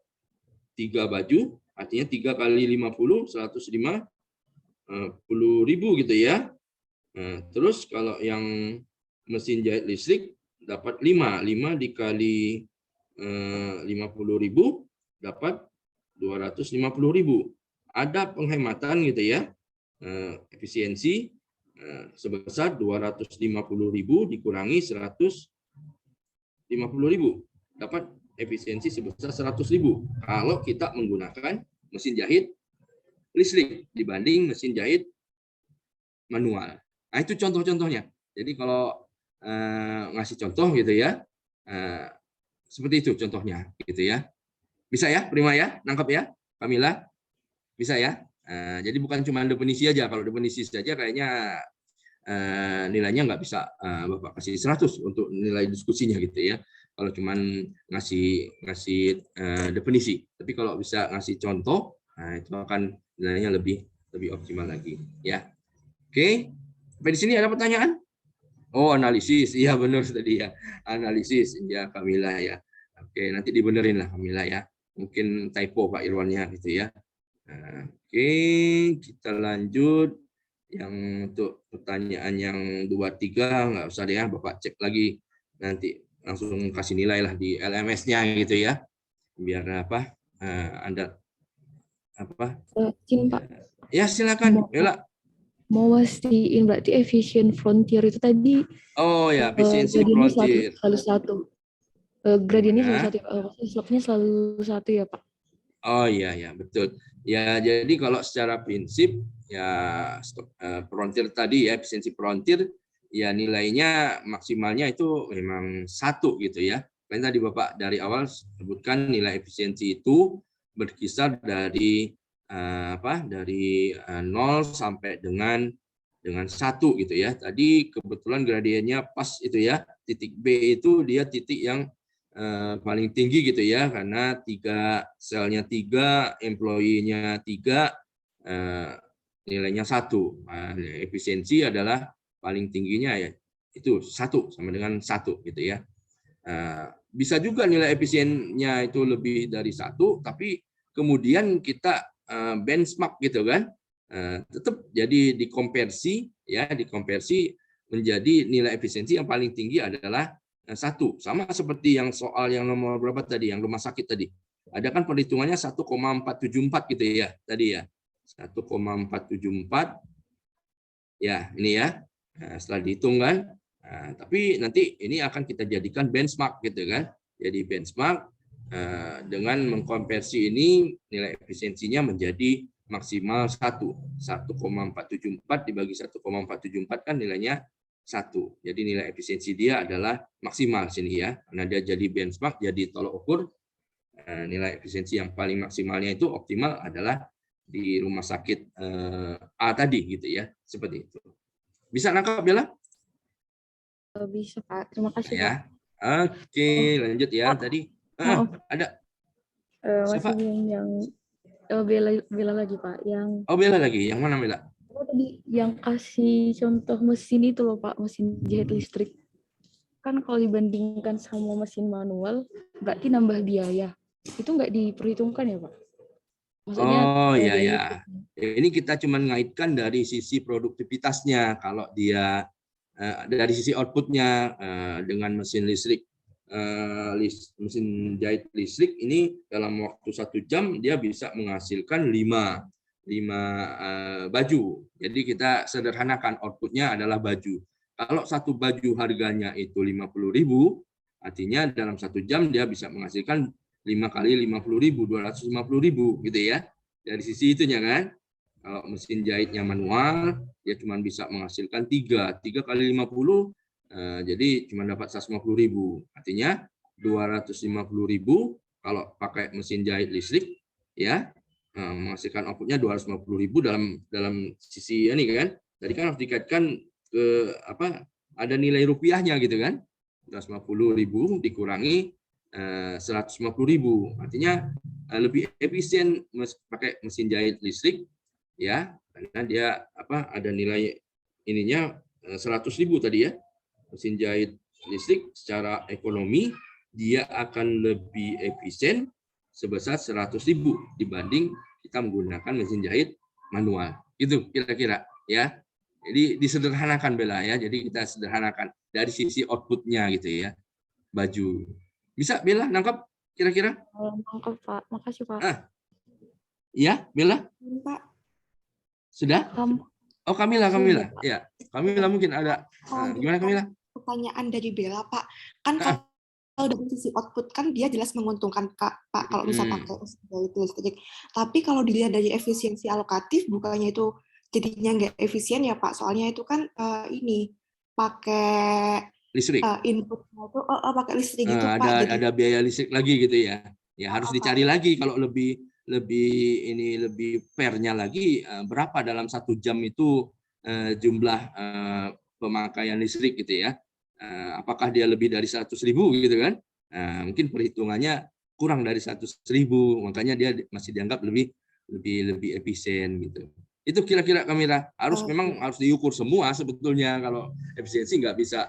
3 baju, artinya 3 kali 50, 150.000 gitu ya. Terus kalau yang mesin jahit listrik dapat 5 dikali 50.000 dapat 250.000. Ada penghematan gitu ya, efisiensi sebesar 250.000 dikurangi 150.000 dapat efisiensi sebesar 100.000 kalau kita menggunakan mesin jahit listrik dibanding mesin jahit manual. Nah, itu contoh-contohnya. Jadi kalau ngasih contoh gitu ya, seperti itu contohnya gitu ya. Bisa ya, Prima ya, nangkep ya, Kamila? Bisa ya. Jadi bukan cuma definisi aja. Kalau definisi saja kayaknya nilainya nggak bisa Bapak kasih 100 untuk nilai diskusinya gitu ya. Kalau cuma ngasih definisi. Tapi kalau bisa ngasih contoh Nah, itu akan nilainya lebih optimal lagi, ya. Oke. Sampai di sini ada pertanyaan? Oh, analisis. Iya benar tadi ya. Analisis. Ya, Kamila ya. Oke, nanti dibenerin lah Kamila ya. Mungkin typo Pak Irwannya gitu ya. Nah, oke, kita lanjut. Yang untuk pertanyaan yang 2, 3 nggak usah deh ya, Bapak cek lagi. Nanti langsung kasih nilai lah di LMS-nya gitu ya. Biar apa? Anda apa? Izin Pak, Ya, silakan. Bella. mau mastiin berarti efisien frontier itu tadi Oh ya, efisiensi gradiennya frontier. selalu satu. Gradiennya selalu Nah. satu, slopnya selalu satu ya Pak? Oh iya ya betul. Ya jadi kalau secara prinsip ya frontier tadi ya efisiensi frontier ya nilainya maksimalnya itu memang 1 gitu ya. Kan tadi Bapak dari awal sebutkan nilai efisiensi itu berkisar dari dari 0 sampai dengan 1 gitu ya. Tadi kebetulan gradiennya pas itu ya. Titik B itu dia titik yang paling tinggi gitu ya, karena selnya 3, employee-nya 3, nilainya 1. Nah, efisiensi adalah paling tingginya ya itu 1 sama dengan 1 gitu ya. Bisa juga nilai efisiennya itu lebih dari 1, tapi kemudian kita benchmark gitu kan, tetap jadi dikonversi menjadi nilai efisiensi yang paling tinggi adalah 1. Sama seperti yang soal yang nomor berapa tadi, yang rumah sakit tadi. Ada kan perhitungannya 1,474 gitu ya tadi ya. 1,474 ya ini ya. Nah, setelah dihitung kan. Nah, tapi nanti ini akan kita jadikan benchmark gitu kan. Jadi benchmark dengan mengkonversi ini nilai efisiensinya menjadi maksimal 1. 1,474 dibagi 1,474 kan nilainya 1. Jadi nilai efisiensi dia adalah maksimal sini ya. Karena dia jadi benchmark, jadi tolok ukur nilai efisiensi yang paling maksimalnya itu optimal adalah di rumah sakit A tadi gitu ya. Seperti itu. Bisa nangkap Bella? Bisa Pak, terima kasih Ya. Pak. Oke, lanjut ya. Pak, Tadi maaf. ada. Masih yang Bella lagi Pak, yang Oh, Bella lagi. Yang mana Bella? tadi yang kasih contoh mesin itu loh Pak, mesin jahit listrik. Kan kalau dibandingkan sama mesin manual, berarti nambah biaya. Itu nggak diperhitungkan ya Pak? Maksudnya Oh ya biaya ya. listriknya. Ini kita cuma ngaitkan dari sisi produktivitasnya. Kalau dia dari sisi outputnya dengan mesin listrik, mesin jahit listrik ini dalam waktu 1 jam dia bisa menghasilkan 5 baju. Jadi kita sederhanakan outputnya adalah baju. Kalau satu baju harganya itu 50.000, artinya dalam 1 jam dia bisa menghasilkan 5 kali 50.000, 250.000 gitu ya. Dari sisi itunya kan. Kalau mesin jahitnya manual, dia cuma bisa menghasilkan 3 kali 50, jadi cuma dapat 150.000. Artinya 250.000 kalau pakai mesin jahit listrik, ya menghasilkan outputnya 250.000 dalam sisi ini kan. Tadi kan harus dikaitkan ke ada nilai rupiahnya gitu kan. 250.000 dikurangi 150.000, artinya lebih efisien pakai mesin jahit listrik ya, karena dia ada nilai ininya 100.000 tadi ya. Mesin jahit listrik secara ekonomi dia akan lebih efisien sebesar 100.000 dibanding kita menggunakan mesin jahit manual. Itu kira-kira ya. Jadi disederhanakan Bella ya. Jadi kita sederhanakan dari sisi outputnya gitu ya. Baju. Bisa Bella nangkap kira-kira? Nangkep Pak, makasih Pak. Iya Bella? Pak. Sudah? Oh Kamila. Ya, Kamila mungkin ada. Gimana Kamila? Pertanyaan dari Bella Pak. Kan kalau dari sisi output kan dia jelas menguntungkan Pak kalau bisa pakai itu listrik. Tapi kalau dilihat dari efisiensi alokatif bukannya itu jadinya nggak efisien ya Pak. Soalnya itu kan ini pakai listrik. Inputnya itu pakai listrik gitu Pak. Ada biaya listrik lagi gitu ya. Ya harus dicari lagi kalau lebih fairnya lagi berapa dalam 1 jam itu jumlah pemakaian listrik gitu ya. Apakah dia lebih dari 100.000 gitu kan? Mungkin perhitungannya kurang dari 100.000, makanya dia masih dianggap lebih lebih efisien gitu. Itu kira-kira Kamila, memang harus diukur semua sebetulnya. Kalau efisiensi nggak bisa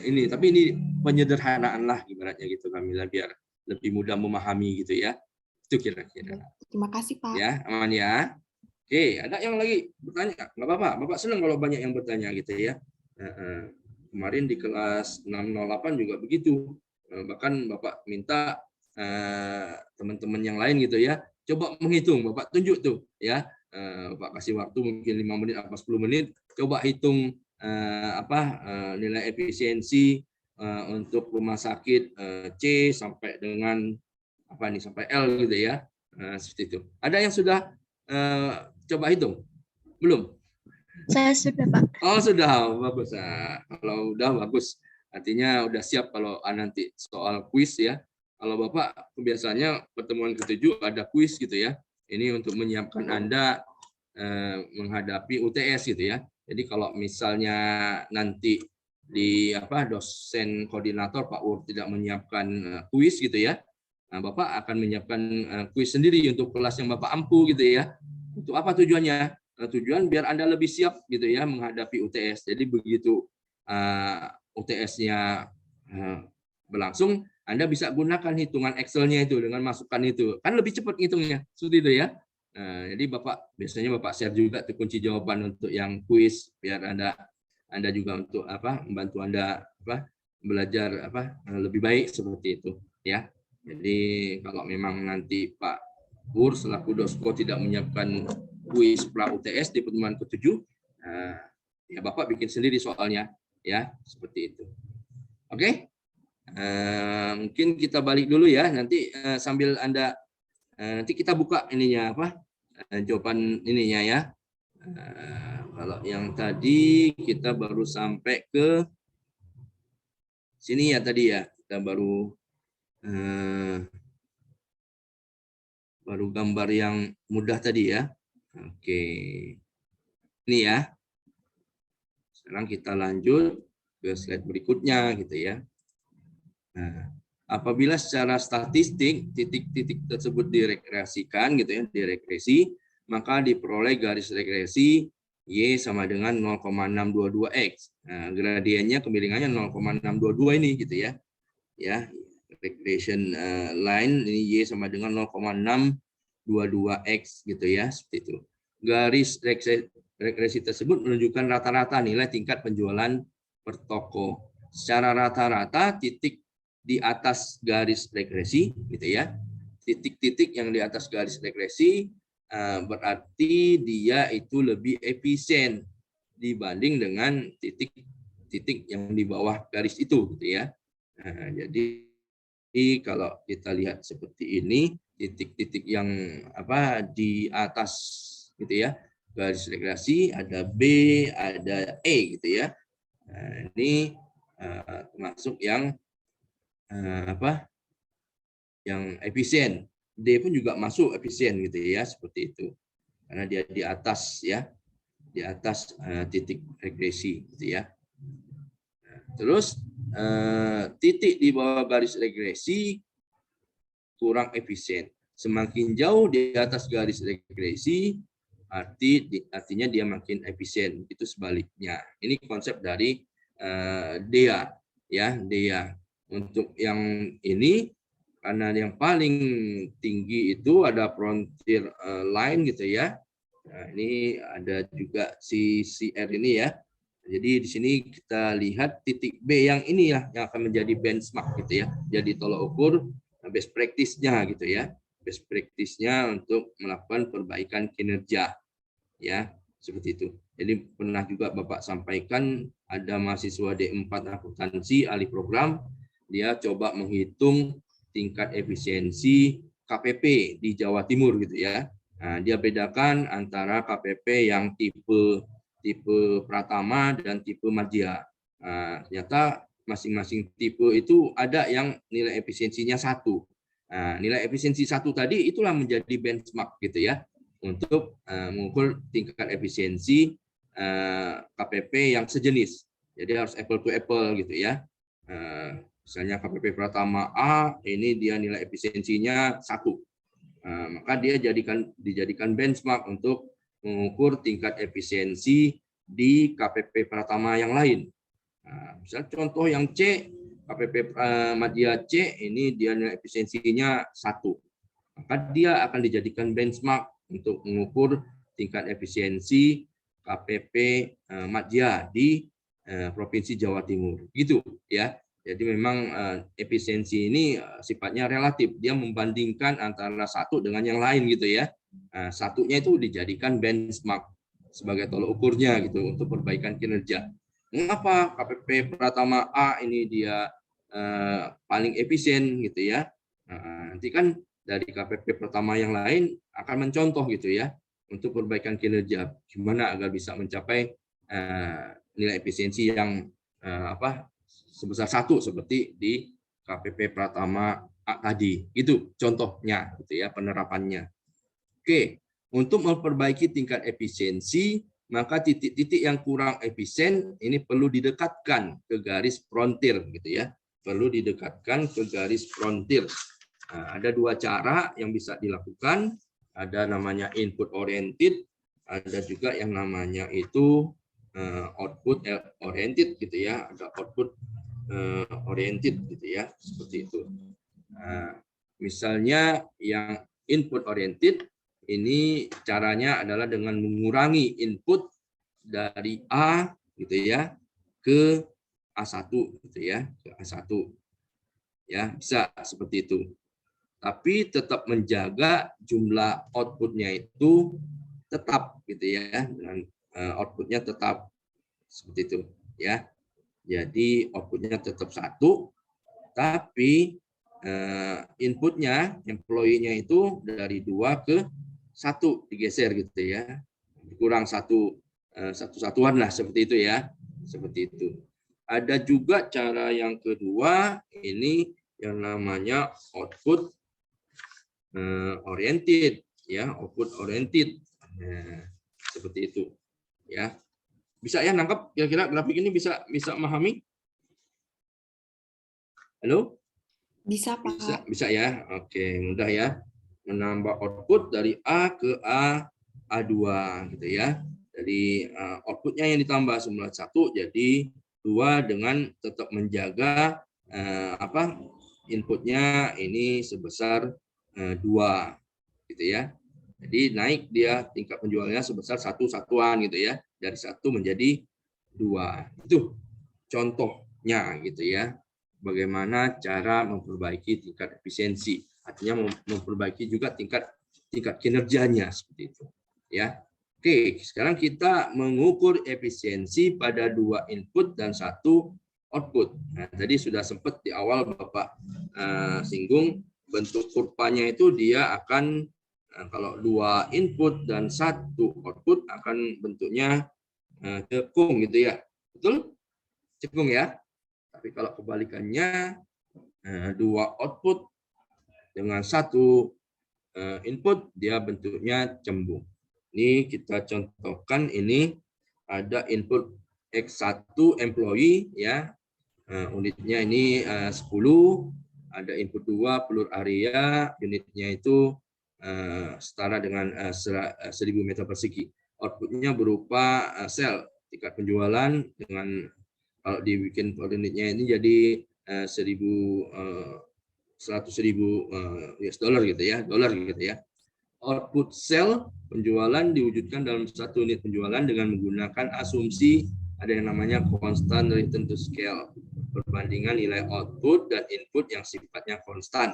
ini, tapi ini penyederhanaan lah ibaratnya gitu Kamila, biar lebih mudah memahami gitu ya. Itu kira-kira. Terima kasih Pak. Ya, aman ya. Oke, ada yang lagi bertanya? Nggak apa-apa, Bapak senang kalau banyak yang bertanya gitu ya. Kemarin di kelas 608 juga begitu. Bahkan Bapak minta teman-teman yang lain gitu ya, coba menghitung, Bapak tunjuk tuh ya. Bapak kasih waktu mungkin 5 menit atau 10 menit, coba hitung nilai efisiensi untuk rumah sakit C sampai dengan sampai L gitu ya. Seperti itu. Ada yang sudah coba hitung? Belum? Saya sudah, Pak. Oh, sudah. Bagus. Nah, kalau udah bagus. Artinya udah siap kalau nanti soal kuis ya. Kalau Bapak biasanya pertemuan ke-7 ada kuis gitu ya. Ini untuk menyiapkan Anda menghadapi UTS gitu ya. Jadi kalau misalnya nanti di dosen koordinator Pak Ur tidak menyiapkan kuis gitu ya, nah, Bapak akan menyiapkan kuis sendiri untuk kelas yang Bapak ampu gitu ya. Untuk apa tujuannya? Tujuan biar Anda lebih siap gitu ya menghadapi UTS. Jadi begitu UTS-nya berlangsung, Anda bisa gunakan hitungan Excel-nya itu dengan masukan itu. Kan lebih cepat ngitungnya. Seperti itu ya. Jadi biasanya Bapak share juga tuh kunci jawaban untuk yang kuis biar Anda juga untuk membantu Anda belajar lebih baik seperti itu ya. Jadi kalau memang nanti Pak Pur selaku Dosko tidak menyiapkan kuis pra UTS di pertemuan ke-7, ya Bapak bikin sendiri soalnya ya, seperti itu. Oke? Mungkin kita balik dulu ya, nanti sambil Anda nanti kita buka ininya jawaban ininya ya. Kalau yang tadi kita baru sampai ke sini ya tadi ya, kita baru gambar yang mudah tadi ya. Oke. Ini ya. Sekarang kita lanjut ke slide berikutnya gitu ya. Nah, apabila secara statistik titik-titik tersebut diregresikan gitu ya, diregresi, maka diperoleh garis regresi Y sama dengan 0,622X. Nah, gradiennya kemiringannya 0,622 ini gitu ya. Ya, regression line ini Y sama dengan 0,622X gitu ya, seperti itu. Garis regresi tersebut menunjukkan rata-rata nilai tingkat penjualan per toko. Secara rata-rata titik di atas garis regresi gitu ya. Titik-titik yang di atas garis regresi berarti dia itu lebih efisien dibanding dengan titik-titik yang di bawah garis itu gitu ya. Jadi kalau kita lihat seperti ini, titik-titik yang di atas gitu ya, garis regresi ada B, ada E gitu ya. Nah, ini termasuk yang yang efisien. D pun juga masuk efisien gitu ya, seperti itu. Karena dia di atas ya, di atas titik regresi gitu ya. Terus titik di bawah garis regresi kurang efisien. Semakin jauh di atas garis regresi, artinya dia makin efisien. Itu sebaliknya. Ini konsep dari DEA ya, DEA. Untuk yang ini karena yang paling tinggi itu ada frontier line gitu ya. Nah, ini ada juga CCR ini ya. Jadi di sini kita lihat titik B yang ini ya yang akan menjadi benchmark gitu ya. Jadi tolak ukur best practice-nya gitu ya. Best practice-nya untuk melakukan perbaikan kinerja ya, seperti itu. Jadi pernah juga Bapak sampaikan ada mahasiswa D4 akuntansi ahli program, dia coba menghitung tingkat efisiensi KPP di Jawa Timur gitu ya. Nah, dia bedakan antara KPP yang tipe Pratama dan tipe Madya. Nah, ternyata masing-masing tipe itu ada yang nilai efisiensinya 1. Nah, nilai efisiensi 1 tadi itulah menjadi benchmark gitu ya untuk mengukur tingkat efisiensi KPP yang sejenis. Jadi harus apple to apple gitu ya. Misalnya KPP Pratama A ini dia nilai efisiensinya 1. Maka dia dijadikan benchmark untuk mengukur tingkat efisiensi di KPP Pratama yang lain. Misal contoh yang C, KPP Madya C, ini dia nilai efisiensinya 1. Maka dia akan dijadikan benchmark untuk mengukur tingkat efisiensi KPP Madya di Provinsi Jawa Timur. Gitu ya. Jadi memang efisiensi ini sifatnya relatif. Dia membandingkan antara satu dengan yang lain gitu ya. Satunya itu dijadikan benchmark sebagai tolok ukurnya gitu untuk perbaikan kinerja. Mengapa KPP Pratama A ini dia paling efisien gitu ya? Nanti kan dari KPP Pratama yang lain akan mencontoh gitu ya untuk perbaikan kinerja. Gimana agar bisa mencapai nilai efisiensi yang sebesar 1 seperti di KPP Pratama A tadi. Itu contohnya gitu ya penerapannya. Oke, untuk memperbaiki tingkat efisiensi, maka titik-titik yang kurang efisien ini perlu didekatkan ke garis frontir gitu ya. Perlu didekatkan ke garis frontir. Ada 2 cara yang bisa dilakukan. Ada namanya input oriented, ada juga yang namanya itu output oriented gitu ya. Ada output oriented gitu ya, seperti itu. Misalnya yang input oriented ini caranya adalah dengan mengurangi input dari A gitu ya ke A1 gitu ya, ke A1. Ya, bisa seperti itu. Tapi tetap menjaga jumlah outputnya itu tetap gitu ya, dengan outputnya tetap seperti itu ya. Jadi outputnya tetap 1, tapi inputnya, employee-nya itu dari 2 ke 1 digeser gitu ya. Kurang satu satuan lah seperti itu ya. Seperti itu. Ada juga cara yang kedua, ini yang namanya output oriented ya, output oriented. Seperti itu ya. Bisa ya nangkep kira-kira grafik ini bisa memahami? Halo? Bisa, Pak. Bisa ya. Oke, mudah ya. Menambah output dari A ke A2 gitu ya. Jadi outputnya yang ditambah semula 1 jadi 2 dengan tetap menjaga inputnya ini sebesar 2 gitu ya. Jadi naik dia tingkat penjualannya sebesar 1 satuan gitu ya. Dari 1 menjadi 2. Itu contohnya gitu ya. Bagaimana cara memperbaiki tingkat efisiensi. Artinya memperbaiki juga tingkat kinerjanya seperti itu. Ya. Oke, sekarang kita mengukur efisiensi pada 2 input dan 1 output. Nah, tadi sudah sempat di awal Bapak singgung bentuk kurvanya itu dia akan kalau 2 input dan 1 output akan bentuknya cekung gitu ya. Betul? Cekung ya. Tapi kalau kebalikannya 2 output dengan 1 input dia bentuknya cembung. Ini kita contohkan, ini ada input X1 employee ya. Unitnya ini 10, ada input 2 pelur area, unitnya itu setara dengan 1000 meter persegi. Outputnya berupa sel tingkat penjualan dengan kalau dibikin per unitnya ini jadi 100.000 US dollar gitu ya, Output sel penjualan diwujudkan dalam 1 unit penjualan dengan menggunakan asumsi ada yang namanya constant return to scale, perbandingan nilai output dan input yang sifatnya konstan.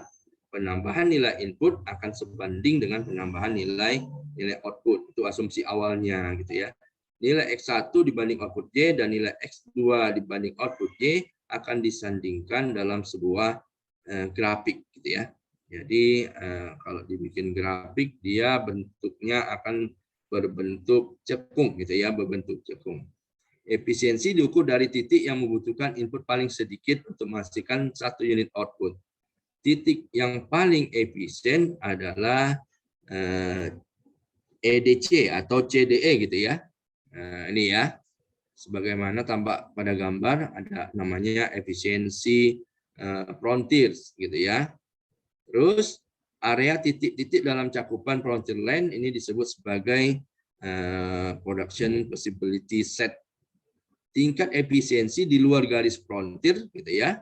Penambahan nilai input akan sebanding dengan penambahan nilai output. Itu asumsi awalnya gitu ya. Nilai X1 dibanding output Y dan nilai X2 dibanding output Y akan disandingkan dalam sebuah grafik gitu ya. Jadi kalau dibikin grafik dia bentuknya akan berbentuk cekung gitu ya, berbentuk cekung. Efisiensi diukur dari titik yang membutuhkan input paling sedikit untuk menghasilkan 1 unit output. Titik yang paling efisien adalah EDC atau CDE gitu ya. Ini ya, sebagaimana tampak pada gambar ada namanya efisiensi frontiers gitu ya. Terus area titik-titik dalam cakupan frontier line ini disebut sebagai production possibility set. Tingkat efisiensi di luar garis frontier, gitu ya.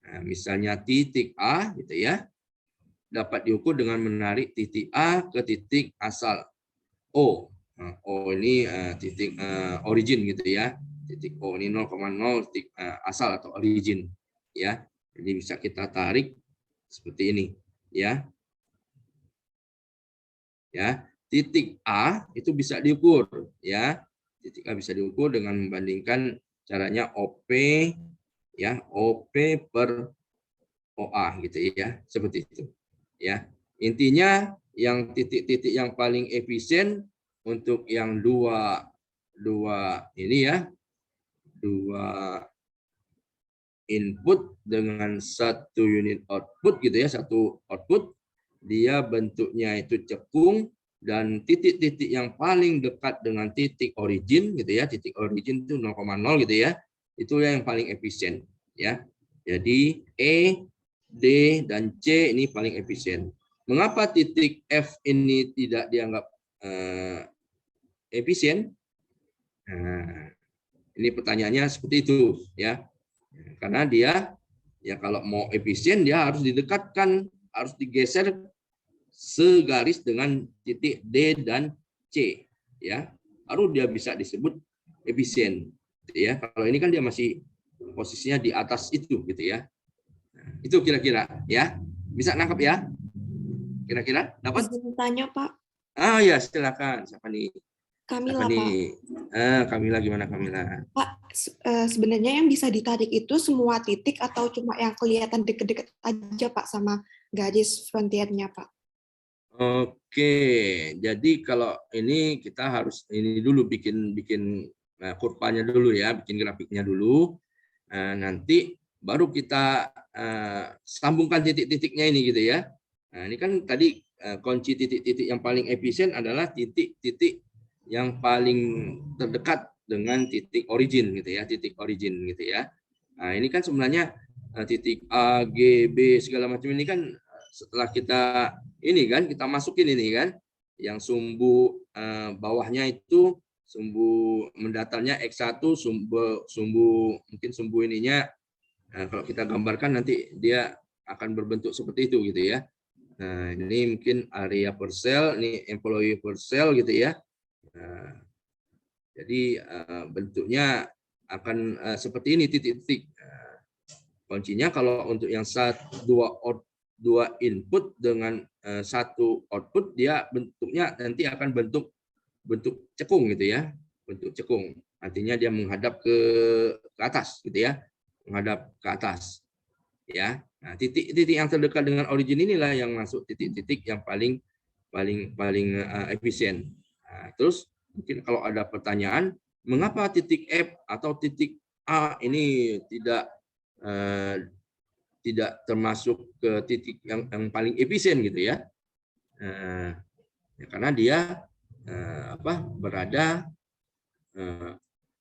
Nah, misalnya titik A, gitu ya, dapat diukur dengan menarik titik A ke titik asal O. Nah, O ini titik origin, gitu ya. Titik O ini 0,0 titik asal atau origin, ya. Jadi bisa kita tarik seperti ini, ya. Ya, titik A itu bisa diukur, ya. Titik A bisa diukur dengan membandingkan caranya OP, ya, OP per OA, gitu ya, seperti itu, ya. Intinya yang titik-titik yang paling efisien untuk yang dua ini ya, dua input dengan satu unit output, gitu ya, satu output, dia bentuknya itu cekung, dan titik-titik yang paling dekat dengan titik origin, gitu ya, titik origin itu 0,0, gitu ya, itu yang paling efisien, ya. Jadi E, D, dan C ini paling efisien. Mengapa titik F ini tidak dianggap efisien? Nah, ini pertanyaannya seperti itu, ya. Karena dia, ya kalau mau efisien dia harus didekatkan, harus digeser segaris dengan titik D dan C, ya, baru dia bisa disebut efisien, gitu ya. Kalau ini kan dia masih posisinya di atas itu, gitu ya. Nah, itu kira-kira, ya, bisa nangkap ya, kira-kira dapat? Izin tanya, Pak. Ah ya, silakan. Siapa nih? Kamila, Pak. Kamila, gimana Kamila? Pak, sebenarnya yang bisa ditarik itu semua titik atau cuma yang kelihatan deket-deket aja, Pak, sama garis frontiernya, Pak? Oke, jadi kalau ini kita harus ini dulu bikin kurvanya dulu ya, bikin grafiknya dulu. Nanti baru kita sambungkan titik-titiknya ini, gitu ya. Nah, ini kan tadi kunci titik-titik yang paling efisien adalah titik-titik yang paling terdekat dengan titik origin, gitu ya, titik origin, gitu ya. Nah, ini kan sebenarnya titik A, G, B segala macam ini kan setelah kita ini kan kita masukin ini kan, yang sumbu bawahnya itu sumbu mendatarnya X1, sumbu mungkin sumbu ininya kalau kita gambarkan nanti dia akan berbentuk seperti itu, gitu ya. Nah, ini mungkin area per cell, ini employee per cell, gitu ya. Nah, jadi bentuknya akan seperti ini titik-titik. Kuncinya kalau untuk yang dua input dengan satu output, dia bentuknya nanti akan bentuk cekung, gitu ya, bentuk cekung. Artinya dia menghadap ke atas, gitu ya, menghadap ke atas, ya. Nah, titik-titik yang terdekat dengan origin inilah yang masuk titik-titik yang paling efisien. Nah, terus mungkin kalau ada pertanyaan, mengapa titik F atau titik A ini tidak termasuk ke titik yang paling efisien, gitu ya? Karena dia berada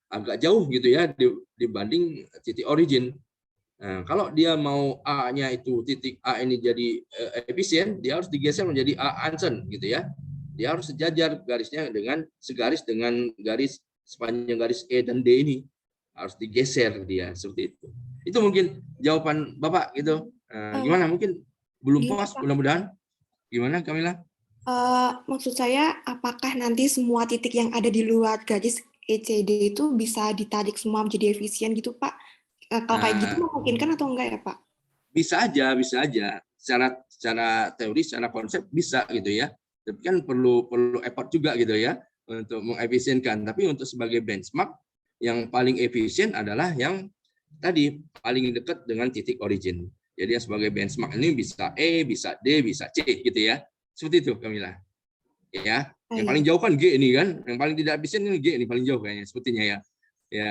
agak jauh, gitu ya, dibanding titik origin. Kalau dia mau A-nya itu titik A ini jadi efisien, dia harus digeser menjadi A Ansen, gitu ya. Dia harus sejajar garisnya dengan segaris dengan garis sepanjang garis E dan D ini, harus digeser dia seperti itu. Itu mungkin jawaban Bapak, gitu. Gimana, mungkin belum puas, mudah-mudahan. Gimana Kamila? Maksud saya, apakah nanti semua titik yang ada di luar garis ECD itu bisa ditarik semua menjadi efisien gitu, Pak? Kalau kayak gitu memungkinkan atau enggak ya, Pak? Bisa aja. Secara teori, secara konsep bisa, gitu ya. Tapi kan perlu effort juga, gitu ya, untuk mengefisienkan. Tapi untuk sebagai benchmark, yang paling efisien adalah yang tadi paling dekat dengan titik origin. Jadi sebagai benchmark ini bisa E, bisa D, bisa C, gitu ya. Seperti itu, Kamila. Ya, yang paling jauh kan G ini kan, yang paling tidak efisien ini G ini paling jauh kayaknya, sepertinya ya. Ya,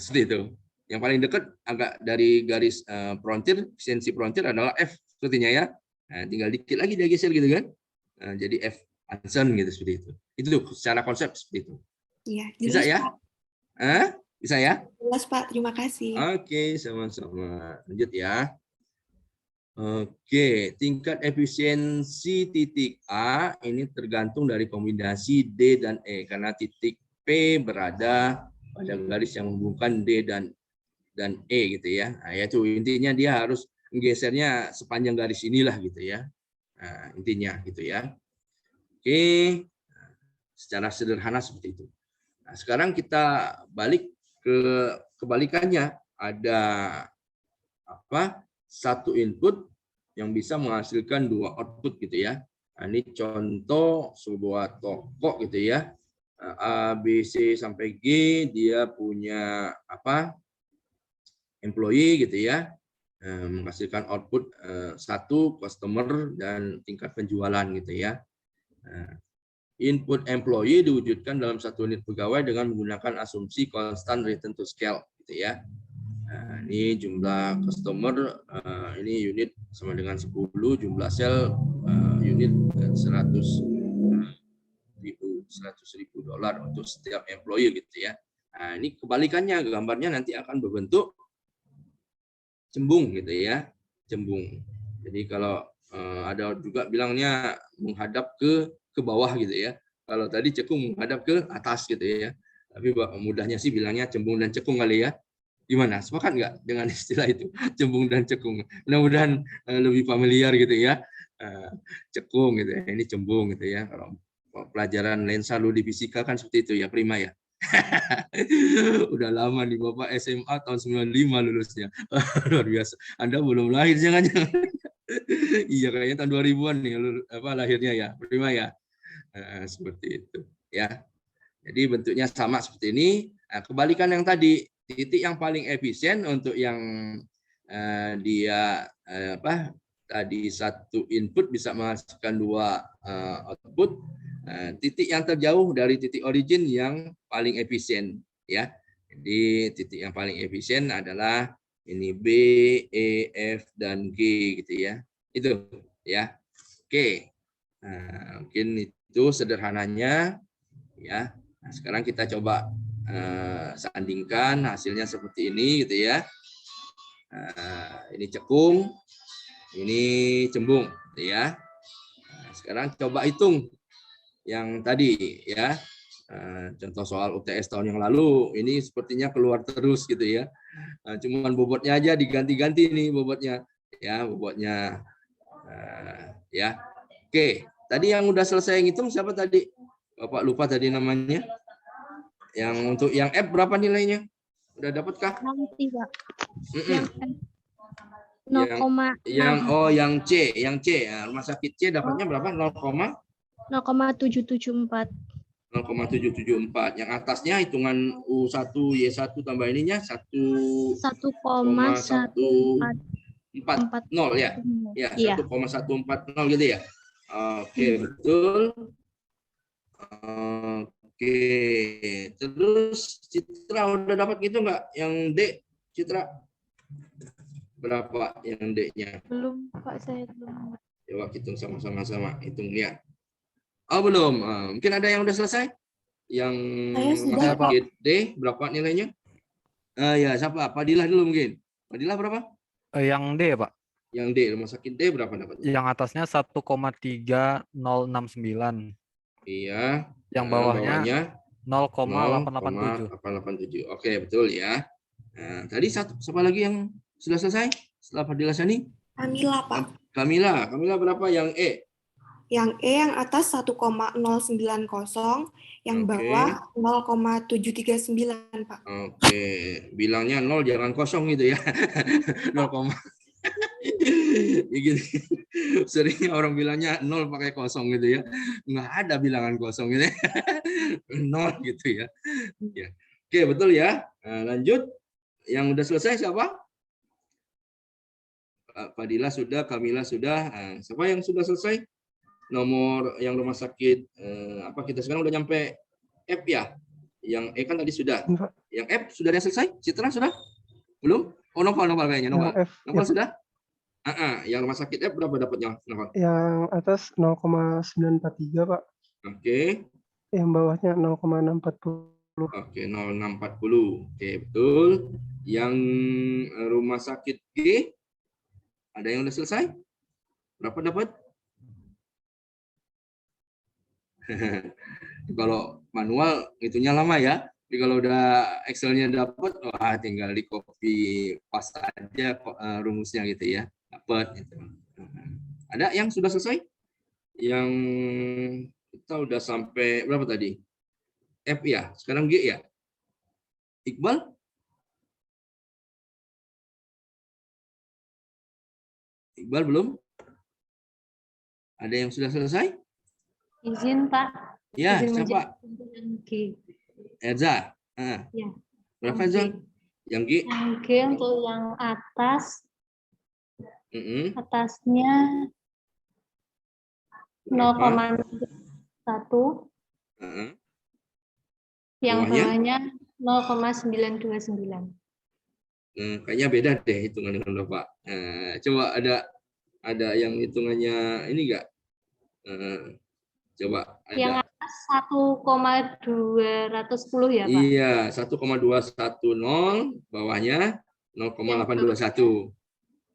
seperti itu. Yang paling dekat agak dari garis frontier, efisiensi frontier adalah F, sepertinya ya. Nah, tinggal dikit lagi dia geser, gitu kan. Jadi F Ansen, gitu, seperti itu. Itu secara konsep seperti itu. Iya, Bisa jelas, ya? Pak. Bisa ya? Jelas, Pak. Terima kasih. Oke, sama-sama. Lanjut ya. Oke, tingkat efisiensi titik A ini tergantung dari kombinasi D dan E karena titik P berada pada garis yang menghubungkan D dan E gitu ya. Nah, yaitu intinya dia harus menggesernya sepanjang garis inilah gitu ya. Nah, intinya gitu ya. Oke, secara sederhana seperti itu. Nah, sekarang kita balik ke kebalikannya. Ada apa? Satu input yang bisa menghasilkan dua output gitu ya. Nah, ini contoh sebuah toko gitu ya. A, B, C sampai G dia punya apa? Employee gitu ya. Menghasilkan output satu customer dan tingkat penjualan gitu ya. Input employee diwujudkan dalam satu unit pegawai dengan menggunakan asumsi constant return to scale gitu ya. Nah, ini jumlah customer ini unit sama dengan 10, jumlah sel unit 100.000 dolar untuk setiap employee gitu ya. Nah, ini kebalikannya, gambarnya nanti akan berbentuk cembung gitu ya, cembung. Jadi kalau ada juga bilangnya menghadap ke bawah gitu ya. Kalau tadi cekung menghadap ke atas gitu ya. Tapi mudahnya sih bilangnya cembung dan cekung kali ya. Gimana? Sepakat nggak dengan istilah itu? Cembung dan cekung. Mudah-mudahan lebih familiar gitu ya. Cekung gitu ya. Ini cembung gitu ya. Kalau pelajaran lensa lu di fisika kan seperti itu ya, Prima ya. Udah lama nih Bapak SMA tahun 95 lulusnya. Luar biasa. Anda belum lahir jangan-jangan. Iya kayaknya tahun 2000-an nih apa lahirnya ya, Prima ya. Seperti itu ya. Jadi bentuknya sama seperti ini. Nah, kebalikan yang tadi, titik yang paling efisien untuk yang dia apa tadi satu input bisa menghasilkan dua output. Titik yang terjauh dari titik origin yang paling efisien ya. Jadi titik yang paling efisien adalah ini B, E, F dan G gitu ya. Itu ya. Oke. Nah, mungkin itu sederhananya ya. Nah, sekarang kita coba sandingkan hasilnya seperti ini gitu ya. Ini cekung, ini cembung gitu ya. Nah, sekarang coba hitung yang tadi ya. Contoh soal UTS tahun yang lalu ini sepertinya keluar terus gitu ya. Cuman bobotnya aja diganti-ganti nih bobotnya ya, bobotnya ya. Oke, tadi yang udah selesai ngitung siapa tadi? Bapak lupa tadi namanya. Yang untuk yang F berapa nilainya? Udah dapatkah? Nanti, Pak. Mm-mm. Yang yang C ya, rumah sakit C dapatnya berapa? 0,774. 0,774. Yang atasnya hitungan U1 Y1 tambah ininya 1,140 ya. Ya, 1,140 gitu ya. Oke, betul. Oke, terus Citra udah dapat gitu nggak? Yang D, Citra berapa yang D-nya? Belum, Pak, saya belum. Coba hitung sama-sama hitung ya. Oh belum, mungkin ada yang udah selesai? Yang sudah, Pak. D berapa nilainya? Ya siapa? Fadilah dulu mungkin. Fadilah berapa? Yang D, Pak. Yang D, rumah sakit D berapa dapatnya? Yang atasnya 1,3069. Iya. Yang bawahnya 0,887. Oke, betul ya. Nah, tadi siapa lagi yang sudah selesai setelah Fadilah Sani? Kamila, Pak. Kamila berapa yang E? Yang E yang atas 1,090, yang bawah 0,739, Pak. Oke, bilangnya 0 jangan kosong gitu ya. 0, ya gitu. Sering orang bilangnya 0 pakai kosong gitu ya. Nggak ada bilangan kosong gitu ya. 0 gitu ya. Ya. Oke, betul ya. Nah, lanjut. Yang udah selesai siapa? Fadilah sudah, Kamila sudah. Nah, siapa yang sudah selesai? Nomor yang rumah sakit apa kita sekarang udah nyampe F ya? Yang E kan tadi sudah. Yang F sudah ada selesai? Citra sudah? Belum? Oh, Noval kayaknya. Noval ya. Sudah? Yang rumah sakit F berapa dapatnya? Noval? Yang atas 0,943, Pak. Oke. Yang bawahnya 0,640. Oke, 0,640. Oke, betul. Yang rumah sakit G Ada yang udah selesai? Berapa dapat? Kalau manual itunya lama ya. Tapi kalau udah Excel-nya dapat, wah tinggal di copy paste aja rumusnya gitu ya. Dapat gitu. Ada yang sudah selesai? Yang kita udah sampai berapa tadi? F ya, sekarang G ya. Iqbal? Iqbal belum? Ada yang sudah selesai? Izin Pak. Ya, Izin siapa? menjelaskan G. Erza. Ya. Berapa Yang G. Erza? Yang G? Yang G untuk yang atas, Mm-mm. atasnya Berapa? 0,1, Heeh. yang Bawahnya? bawahnya 0,929. Kayaknya beda deh hitungan dengan Bapak. Coba ada yang hitungannya ini enggak? Coba Yang ada. atas 1,210 ya Pak? Iya, 1,210, bawahnya 0,821.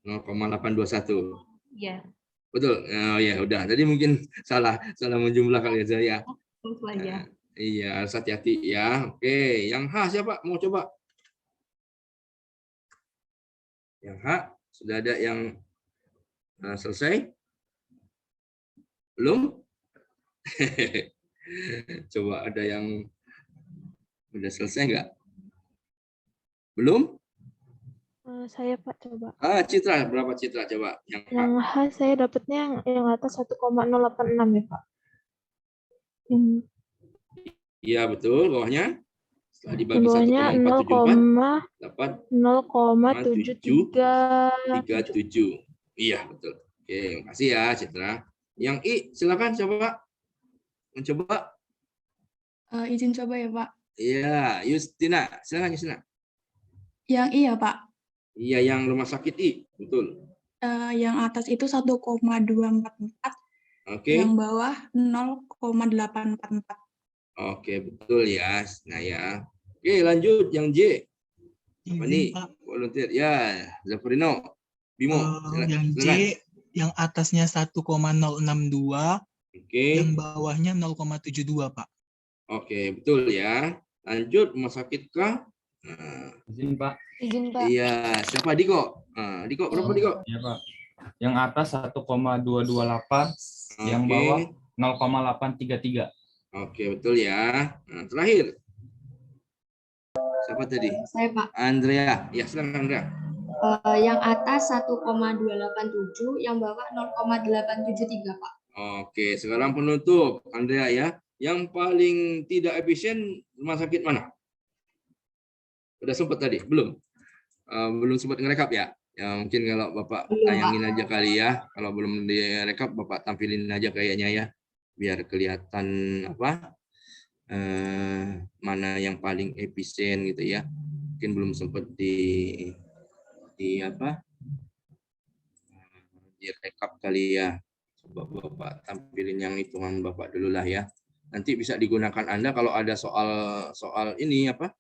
0,821. Iya. Betul. Oh ya, udah. Tadi mungkin salah menjumlah kali ya saya. Itu aja. Iya, harus hati-hati ya. Oke, yang H siapa? Mau coba? Yang H sudah ada yang selesai? Belum? Coba ada yang udah selesai nggak? Belum? Saya Pak coba. Citra, berapa Citra coba? Yang H. Yang H saya dapatnya yang atas 1,086 ya Pak. Yang Iya betul, bawahnya. Setelah dibagi bawahnya 1,474 dapat 0,7337. Iya betul. Oke, makasih ya Citra. Yang I silakan coba mencoba. Izin coba ya Pak. Iya, Justina, silakan Justina. Yang I ya Pak. Iya, yang rumah sakit I, betul. Yang atas itu 1,244. Oke. Yang bawah 0,844. Oke, betul ya. Nah ya. Oke, lanjut yang J. Apa nih? Volunteer. Ya, Zafrino. Bimo. Yang J, yang atasnya 1,062. Oke. Yang bawahnya 0,72, Pak. Oke, betul ya. Lanjut, rumah sakit K. Izin Pak. Izin Pak. Iya, siapa Diko? Diko, berapa Diko? Iya Pak. Yang atas 1,228, yang Oke. bawah 0,833. Oke, betul ya. Nah, terakhir. Siapa tadi? Saya Pak. Andrea. Ya, silakan Andrea. Yang atas 1,287, yang bawah 0,873 Pak. Oke, sekarang penutup Andrea ya. Yang paling tidak efisien rumah sakit mana? Udah sempat tadi? Belum? Belum sempat ngerekap ya? Ya mungkin kalau Bapak tayangin aja kali ya. Kalau belum direkap Bapak tampilin aja kayaknya ya. Biar kelihatan apa? Mana yang paling efisien gitu ya. Mungkin belum sempat di apa? Direkap kali ya. Coba Bapak tampilin yang hitungan Bapak dulu lah ya. Nanti bisa digunakan Anda kalau ada soal ini apa?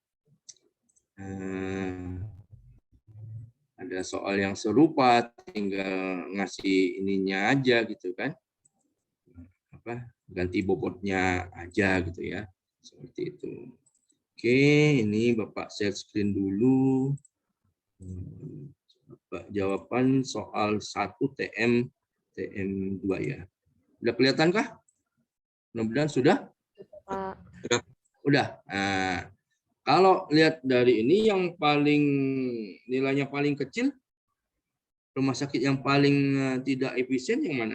Ada soal yang serupa, tinggal ngasih ininya aja gitu kan. Apa? Ganti bobotnya aja gitu ya. Seperti itu. Oke, ini Bapak share screen dulu. Bapak jawaban soal 1 TM2 ya. Udah kelihatankah? Mudah-mudahan sudah? Udah. Nah, kalau lihat dari ini yang paling nilainya paling kecil, rumah sakit yang paling tidak efisien yang mana?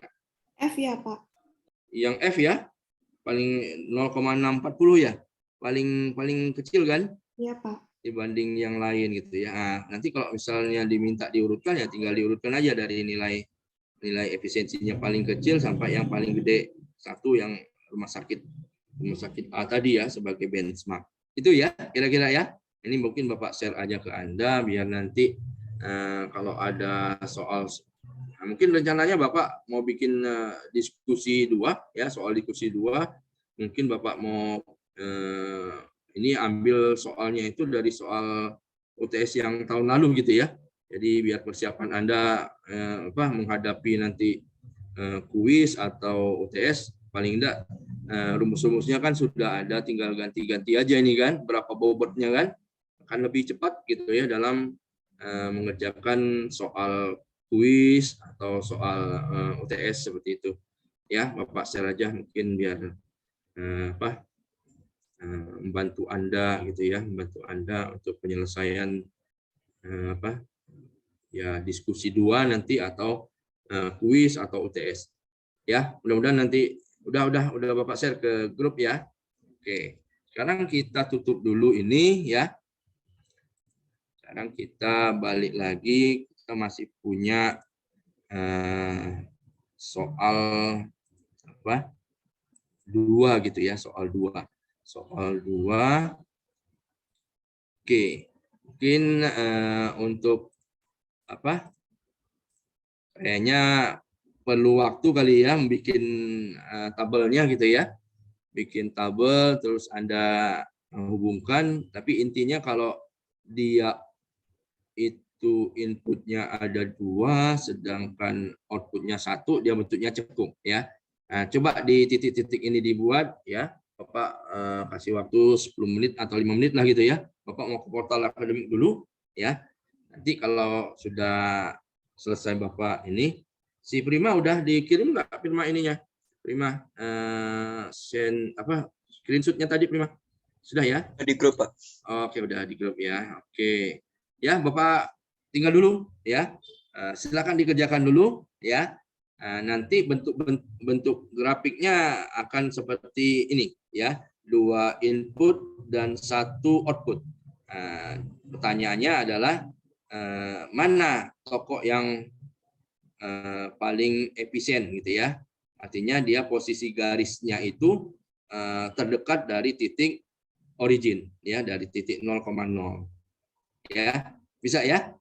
F ya Pak. Yang F ya, paling 0,640 ya, paling kecil kan? Iya Pak. Dibanding yang lain gitu ya. Nah, nanti kalau misalnya diminta diurutkan ya tinggal diurutkan aja dari nilai efisiensinya paling kecil sampai yang paling gede, satu yang rumah sakit A tadi ya sebagai benchmark. Itu ya kira-kira ya. Ini mungkin Bapak share aja ke Anda biar nanti kalau ada soal, nah, mungkin rencananya Bapak mau bikin diskusi 2 ya, soal diskusi 2. Mungkin Bapak mau ini ambil soalnya itu dari soal UTS yang tahun lalu gitu ya. Jadi biar persiapan Anda menghadapi nanti kuis atau UTS, paling enggak rumus-rumusnya kan sudah ada, tinggal ganti-ganti aja ini kan, berapa bobotnya kan, akan lebih cepat gitu ya dalam mengerjakan soal kuis atau soal UTS seperti itu. Ya, Bapak share aja mungkin biar membantu Anda gitu ya, membantu Anda untuk penyelesaian diskusi 2 nanti atau kuis atau UTS. Ya, mudah-mudahan nanti udah Bapak share ke grup ya. Oke. Sekarang kita tutup dulu ini ya. Sekarang kita balik lagi, kita masih punya soal 2 gitu ya, soal 2. Oke. Mungkin untuk kayaknya perlu waktu kali ya bikin tabelnya gitu ya. Bikin tabel terus Anda hubungkan, tapi intinya kalau dia itu inputnya ada 2, sedangkan outputnya 1, dia bentuknya cekung ya. Nah, coba di titik-titik ini dibuat ya. Bapak kasih waktu 10 menit atau 5 menit lah gitu ya. Bapak mau ke portal akademik dulu ya. Nanti kalau sudah selesai Bapak ini, si Prima udah dikirim nggak Prima ininya? Prima screenshotnya tadi Prima? Sudah ya? Di grup, Pak. Oke, udah di grup ya. Oke. Ya, Bapak tinggal dulu ya. Silakan dikerjakan dulu ya. Nanti bentuk grafiknya akan seperti ini ya. 2 input dan 1 output. Pertanyaannya adalah mana tokoh yang paling efisien gitu ya. Artinya dia posisi garisnya itu terdekat dari titik origin ya, dari titik 0,0. Ya, bisa ya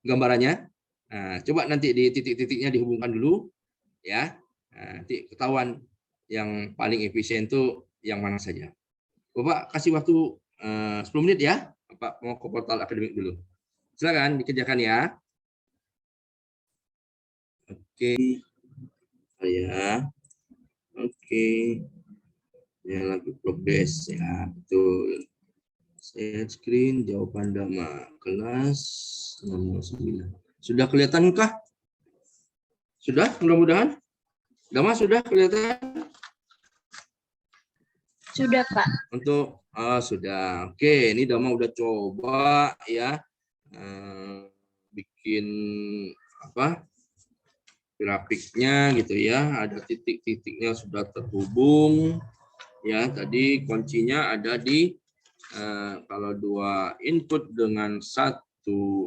gambarannya. Nah, coba nanti di titik-titiknya dihubungkan dulu ya. Nanti ketahuan yang paling efisien itu yang mana saja. Bapak kasih waktu 10 menit ya. Bapak mau ke portal akademik dulu. Silakan dikerjakan ya. Oke. Ya. Oke. Ya, lagi progres ya, betul. Share screen, jawaban Dama, kelas nomor 9. Sudah kelihatankah? Sudah, mudah-mudahan. Dama sudah kelihatan? Sudah, Pak. Untuk sudah. Oke, ini Dama udah coba ya bikin grafiknya gitu ya. Ada titik-titiknya sudah terhubung. Ya, tadi kuncinya ada di kalau 2 input dengan 1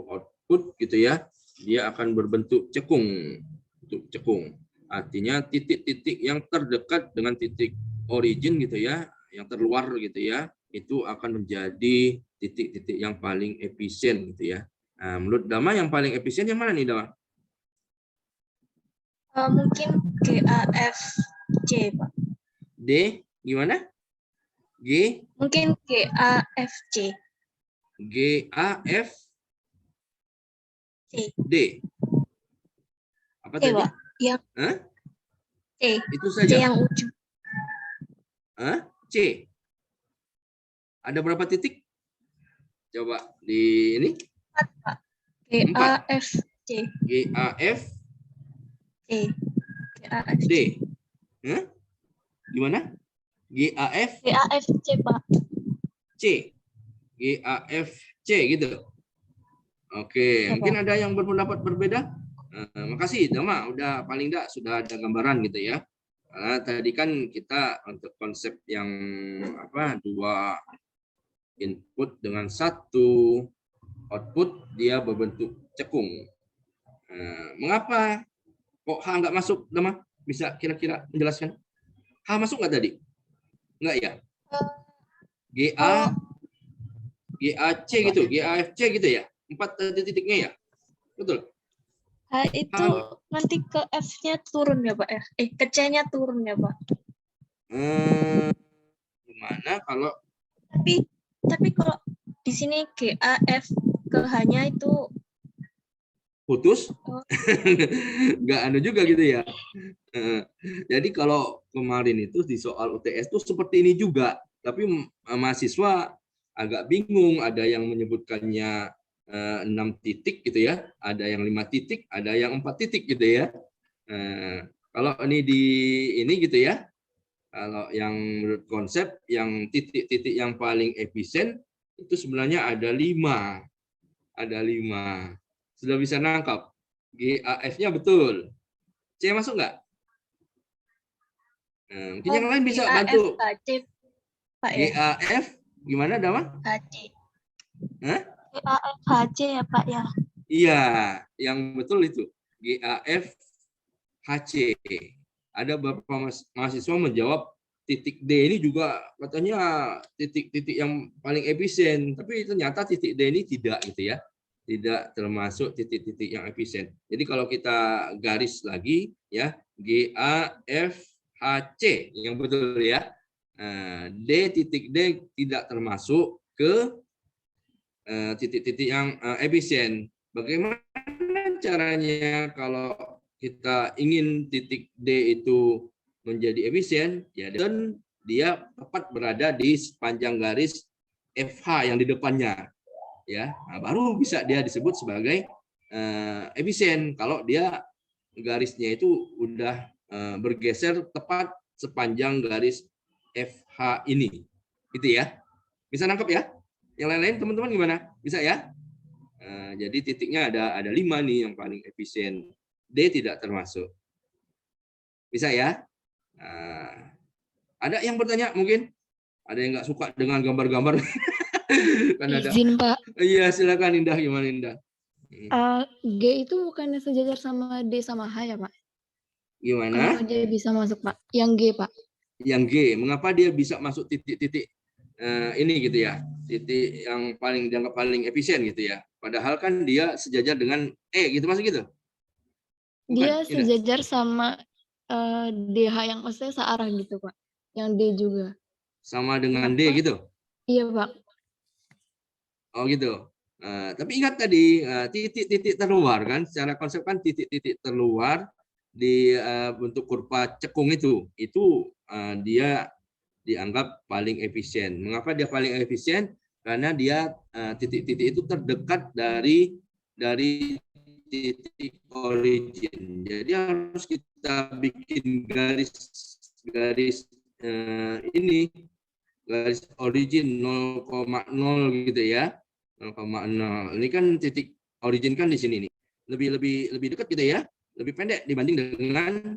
output gitu ya, dia akan berbentuk cekung. Bentuk cekung. Artinya titik-titik yang terdekat dengan titik origin gitu ya, yang terluar gitu ya, itu akan menjadi titik-titik yang paling efisien gitu ya. Nah, menurut Dama yang paling efisien yang mana nih Dama? Mungkin GAFC, Pak. D gimana? G? Mungkin GAFC. GAF C. D. Apa C, tadi? Pak. Yang Hah? C. Itu C saja. yang ujung. Hah? C. Ada berapa titik? Coba di ini. 4, Pak. 4. GAFC. GAF C. GAFC. D. Hah? Gimana? GAF GAFC, Pak. C. GAFC gitu. Oke, Ya, mungkin Pak. ada yang berpendapat berbeda. Makasih Dama, udah paling enggak sudah ada gambaran gitu ya. Karena tadi kan kita untuk konsep yang 2 input dengan 1 output dia berbentuk cekung. Mengapa kok H nggak masuk Dama? Bisa kira-kira menjelaskan? H masuk nggak tadi? Enggak ya? GAC gitu, GAFC gitu ya? 4 titiknya ya? Betul? Itu nanti ke F-nya turun ya, Pak? Ke C-nya turun ya, Pak? Gimana kalau... Tapi kalau di sini GAF ke H-nya itu putus, nggak anu juga gitu ya. Jadi kalau kemarin itu di soal UTS itu seperti ini juga, tapi mahasiswa agak bingung, ada yang menyebutkannya 6 titik gitu ya, ada yang 5 titik, ada yang 4 titik gitu ya. Kalau ini gitu ya, kalau yang menurut konsep yang titik-titik yang paling efisien itu sebenarnya ada 5. Ada 5. Sudah bisa nangkap. GAF-nya betul. C masuk nggak? Mungkin yang lain bisa bantu. Pak ya? GAF gimana, Dama? HC. Hah? GAF HC ya Pak ya? Iya, yang betul itu. GAF HC. Ada beberapa mahasiswa menjawab titik D ini juga katanya titik-titik yang paling efisien, tapi ternyata titik D ini tidak gitu ya. Tidak termasuk titik-titik yang efisien. Jadi kalau kita garis lagi ya, GAFHC yang betul ya. D titik D tidak termasuk ke titik-titik yang efisien. Bagaimana caranya kalau kita ingin titik D itu menjadi efisien? Ya, dan dia tepat berada di sepanjang garis FH yang di depannya. Ya, baru bisa dia disebut sebagai efisien kalau dia garisnya itu udah bergeser tepat sepanjang garis FH ini, gitu ya. Bisa nangkep ya? Yang lain-lain teman-teman gimana? Bisa ya? Jadi titiknya ada 5 nih yang paling efisien. D tidak termasuk. Bisa ya? Ada yang bertanya mungkin? Ada yang nggak suka dengan gambar-gambar? Kan ada. Izin Pak, Iya, silakan Indah, gimana Indah? G itu bukannya sejajar sama D sama H ya Pak? Gimana? Kalau dia bisa masuk Pak. Yang G Pak. Yang G, mengapa dia bisa masuk titik-titik ini gitu ya? Titik yang paling dianggap paling efisien gitu ya. Padahal kan dia sejajar dengan E gitu, masuk gitu? Bukan, Dia Indah? sejajar sama DH yang maksudnya searah gitu Pak. Yang D juga. Sama dengan D gitu? Iya Pak. Oh gitu. Tapi ingat tadi titik-titik terluar kan, secara konsep kan titik-titik terluar di bentuk kurva cekung itu dia dianggap paling efisien. Mengapa dia paling efisien? Karena dia titik-titik itu terdekat dari titik origin. Jadi harus kita bikin garis ini, garis origin 0,0 gitu ya. 0,0. Ini kan titik origin kan di sini nih. Lebih dekat gitu ya. Lebih pendek dibanding dengan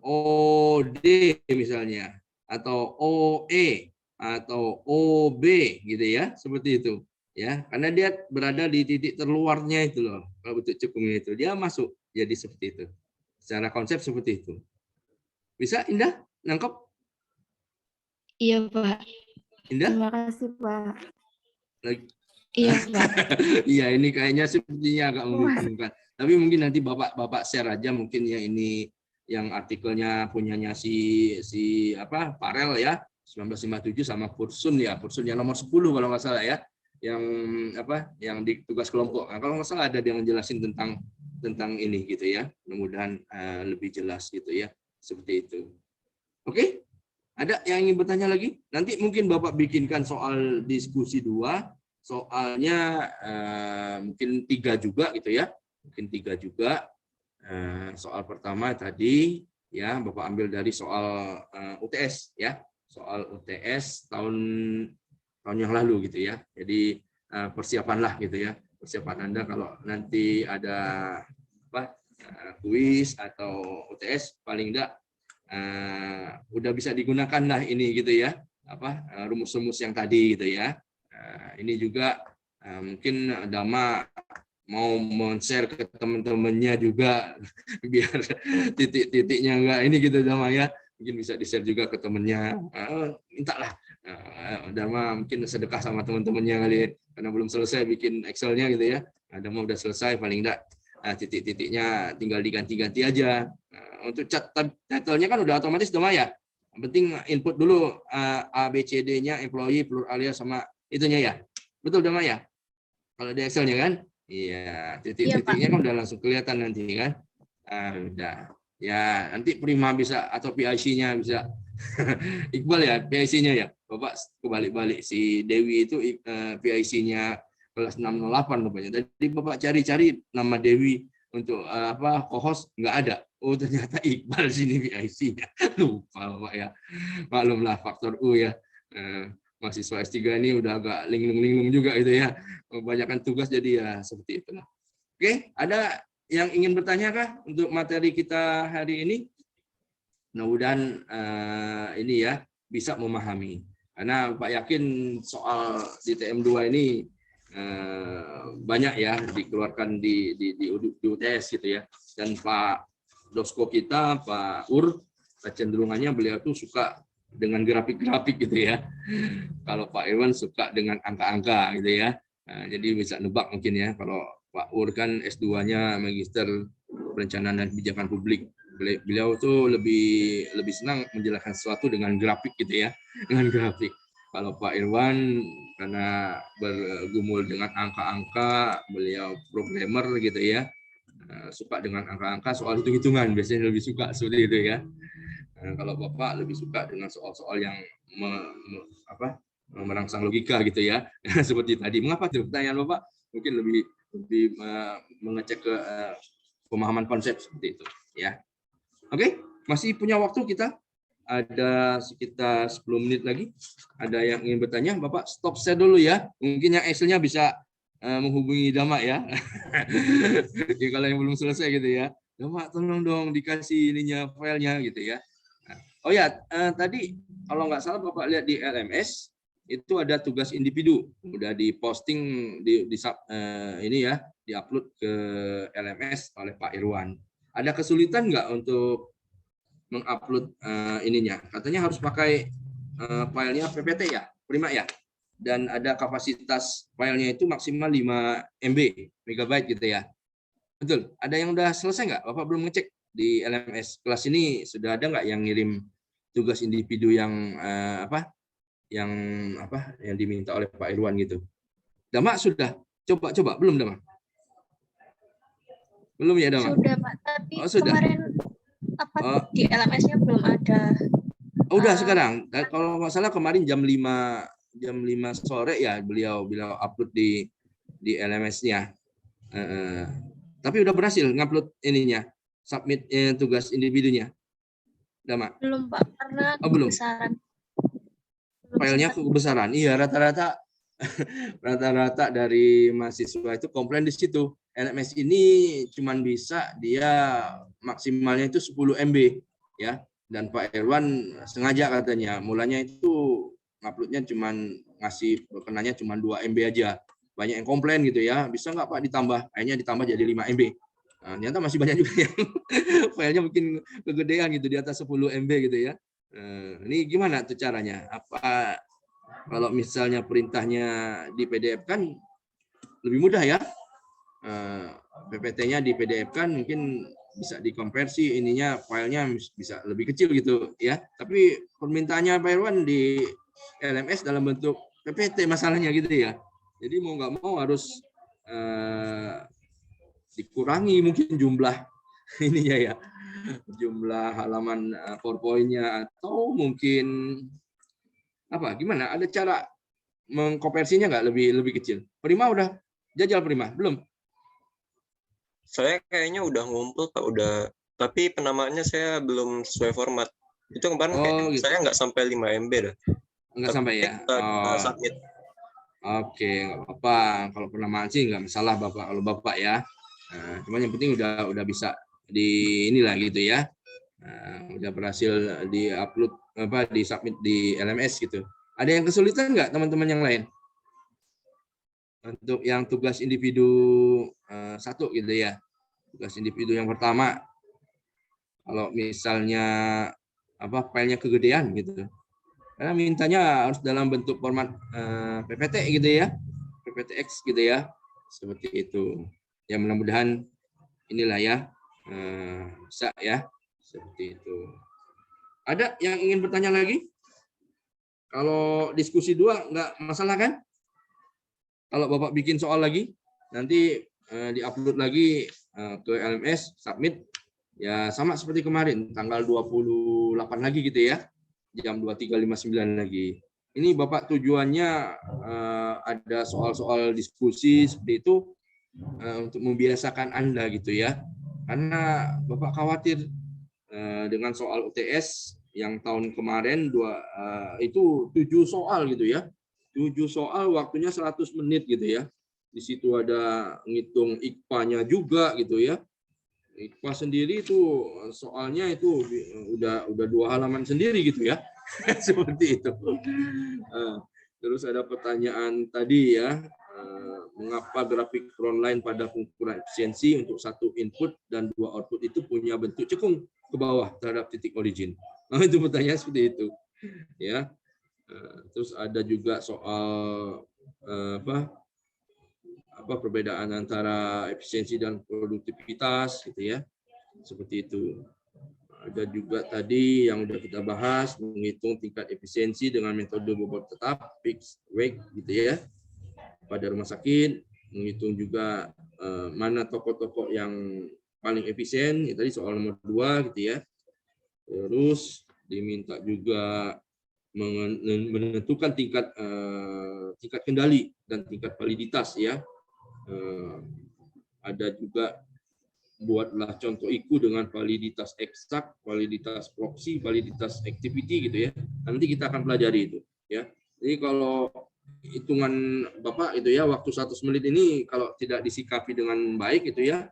OD misalnya, atau OE atau OB gitu ya, seperti itu ya, karena dia berada di titik terluarnya itu loh. Kalau bentuk cekungnya itu dia masuk jadi seperti itu. Secara konsep seperti itu. Bisa Indah nangkep? Iya Pak. Indah? Terima kasih Pak. Lagi. Iya Pak. Iya, ini kayaknya sepertinya agak membingungkan. Tapi mungkin nanti Bapak share aja mungkin yang ini, yang artikelnya punyanya si Parel ya, 1957 sama Pursun ya. Pursun yang nomor 10 kalau nggak salah ya. Yang di tugas kelompok. Nah, kalau nggak salah ada yang ngejelasin tentang ini gitu ya. Mudah-mudahan lebih jelas gitu ya. Seperti itu. Oke? Ada yang ingin bertanya lagi? Nanti mungkin Bapak bikinkan soal diskusi 2. Soalnya mungkin 3 juga gitu ya. Mungkin 3 juga. Soal pertama tadi ya Bapak ambil dari soal UTS ya. Soal UTS tahun yang lalu gitu ya. Jadi persiapanlah gitu ya. Persiapan Anda kalau nanti ada kuis atau UTS paling enggak udah bisa digunakan lah ini gitu ya. Rumus-rumus yang tadi gitu ya. Ini juga mungkin Dama mau men-share ke teman-temannya juga biar titik-titiknya enggak ini gitu Dama ya. Mungkin bisa di-share juga ke temannya. Mintalah. Dama mungkin sedekah sama teman-temannya kali karena belum selesai bikin Excel-nya gitu ya. Dama udah selesai paling enggak titik-titiknya tinggal diganti-ganti aja. Untuk title-nya kan udah otomatis Dama ya. Yang penting input dulu A, B, C, D-nya, employee, plural alias sama itunya ya. Betul Dama ya? Kalau di Excel-nya kan? Iya, titik-titiknya kan udah langsung kelihatan nanti kan. Udah. Ya, nanti Prima bisa atau PIC-nya bisa. Iqbal ya, PIC-nya ya. Bapak kebalik-balik, si Dewi itu PIC-nya kelas 608 rupanya. Tadi Bapak cari-cari nama Dewi untuk co-host nggak ada. Oh, ternyata Iqbal sini PIC-nya. Lupa Bapak ya. Maklumlah faktor U ya. Mahasiswa S3 ini udah agak linglung-linglung juga gitu ya. Kebanyakan tugas jadi ya seperti itulah. Oke, ada yang ingin bertanya kah untuk materi kita hari ini? Mudah-mudahan ini ya bisa memahami. Karena Pak yakin soal di TM2 ini banyak ya dikeluarkan di UTS gitu ya. Dan Pak Dosko kita, Pak Ur, kecenderungannya beliau tuh suka dengan grafik-grafik gitu ya. Kalau Pak Irwan suka dengan angka-angka gitu ya. Jadi bisa nebak mungkin ya. Kalau Pak Ur kan S2-nya Magister Perencanaan dan Kebijakan Publik. Beliau tuh lebih senang menjelaskan sesuatu dengan grafik gitu ya. Dengan grafik. Kalau Pak Irwan karena bergumul dengan angka-angka, beliau programmer gitu ya. Suka dengan angka-angka, soal hitung-hitungan biasanya lebih suka seperti itu ya. Kalau Bapak lebih suka dengan soal-soal yang merangsang logika gitu ya. Seperti tadi. Mengapa tuh pertanyaan Bapak? Mungkin lebih mengecek ke pemahaman konsep seperti itu ya. Oke, masih punya waktu kita. Ada sekitar 10 menit lagi. Ada yang ingin bertanya, Bapak stop share dulu ya. Mungkin yang Excel-nya bisa menghubungi Dama ya. Jadi kalau yang belum selesai gitu ya. Dama tolong dong dikasih ininya filenya gitu ya. Oh ya, tadi kalau nggak salah Bapak lihat di LMS itu ada tugas individu, udah diposting ini ya, diupload ke LMS oleh Pak Irwan. Ada kesulitan nggak untuk mengupload ininya? Katanya harus pakai filenya PPT ya, Prima ya, dan ada kapasitas filenya itu maksimal 5 MB, megabyte gitu ya. Betul. Ada yang udah selesai nggak? Bapak belum ngecek di LMS. Kelas ini sudah ada nggak yang ngirim tugas individu yang yang diminta oleh Pak Irwan gitu? Dama sudah coba belum Dama? Belum ya Dama? Sudah Pak, tapi sudah. Kemarin di LMS-nya belum ada. Oh, udah sekarang. Kalau nggak salah kemarin jam 5 sore ya beliau upload di LMS-nya. Tapi udah berhasil ngupload ininya, submit tugas individunya. Dama? Belum Pak, karena belum. kebesaran. Filenya kebesaran. Iya, rata-rata dari mahasiswa itu komplain di situ. LMS ini cuman bisa dia maksimalnya itu 10 MB ya. Dan Pak Irwan sengaja katanya mulanya itu nguploadnya cuman ngasih perkenannya cuman 2 MB aja. Banyak yang komplain gitu ya, bisa nggak Pak ditambah? Akhirnya ditambah jadi 5 MB. Nah, ternyata masih banyak juga yang filenya mungkin kegedean gitu di atas 10 MB gitu ya. Ini gimana tuh caranya? Apa kalau misalnya perintahnya di PDF kan lebih mudah ya? PPT-nya di PDF kan mungkin bisa dikonversi, ininya filenya bisa lebih kecil gitu ya. Tapi permintaannya Pak Irwan di LMS dalam bentuk PPT masalahnya gitu ya. Jadi mau nggak mau harus dikurangi mungkin jumlah ininya ya, jumlah halaman PowerPoint-nya, atau mungkin gimana? Ada cara mengkonversinya nggak lebih kecil? Prima udah jajal Prima? Belum? Saya kayaknya udah ngumpul Pak, udah. Tapi penamaannya saya belum sesuai format. Itu kemarin gitu. Saya nggak sampai 5 MB dah. Nggak sampai ya? Submit. Oke, nggak apa-apa. Kalau penamaan sih nggak masalah Bapak. Kalau Bapak ya. Cuman yang penting udah bisa di inilah gitu ya. Udah berhasil di-upload di-submit di LMS gitu. Ada yang kesulitan nggak teman-teman yang lain? Untuk yang tugas individu 1 gitu ya. Tugas individu yang pertama. Kalau misalnya filenya kegedean gitu. Karena mintanya harus dalam bentuk format PPT gitu ya. PPTX gitu ya. Seperti itu. Ya mudah-mudahan inilah ya. Bisa ya. Seperti itu. Ada yang ingin bertanya lagi? Kalau diskusi 2 nggak masalah kan? Kalau Bapak bikin soal lagi, nanti diupload lagi ke LMS, submit. Ya sama seperti kemarin, tanggal 28 lagi gitu ya, jam 23.59 lagi. Ini Bapak tujuannya ada soal-soal diskusi seperti itu untuk membiasakan Anda gitu ya. Karena Bapak khawatir dengan soal UTS yang tahun kemarin itu 7 soal gitu ya. 7 soal waktunya 100 menit gitu ya. Di situ ada ngitung IKPA-nya juga gitu ya. IKPA sendiri itu soalnya itu udah 2 halaman sendiri gitu ya. Seperti itu. Terus ada pertanyaan tadi ya, mengapa grafik frontline pada pengukuran efisiensi untuk 1 input dan 2 output itu punya bentuk cekung ke bawah terhadap titik origin. Nah, itu pertanyaan seperti itu. Ya. Terus ada juga soal apa perbedaan antara efisiensi dan produktivitas gitu ya, seperti itu. Ada juga tadi yang sudah kita bahas, menghitung tingkat efisiensi dengan metode bobot tetap fixed rate gitu ya pada rumah sakit, menghitung juga mana tokoh-tokoh yang paling efisien, ya, tadi soal nomor 2 gitu ya. Terus diminta juga menentukan tingkat kendali dan tingkat validitas ya. Ada juga buatlah contoh IQ dengan validitas eksak, validitas proksi, validitas activity gitu ya. Nanti kita akan pelajari itu ya. Jadi kalau hitungan Bapak itu ya, waktu 100 menit ini kalau tidak disikapi dengan baik itu ya,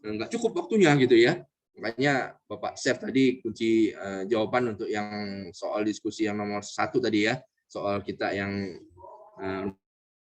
nggak cukup waktunya gitu ya. Makanya Bapak share tadi kunci jawaban untuk yang soal diskusi yang nomor 1 tadi ya, soal kita yang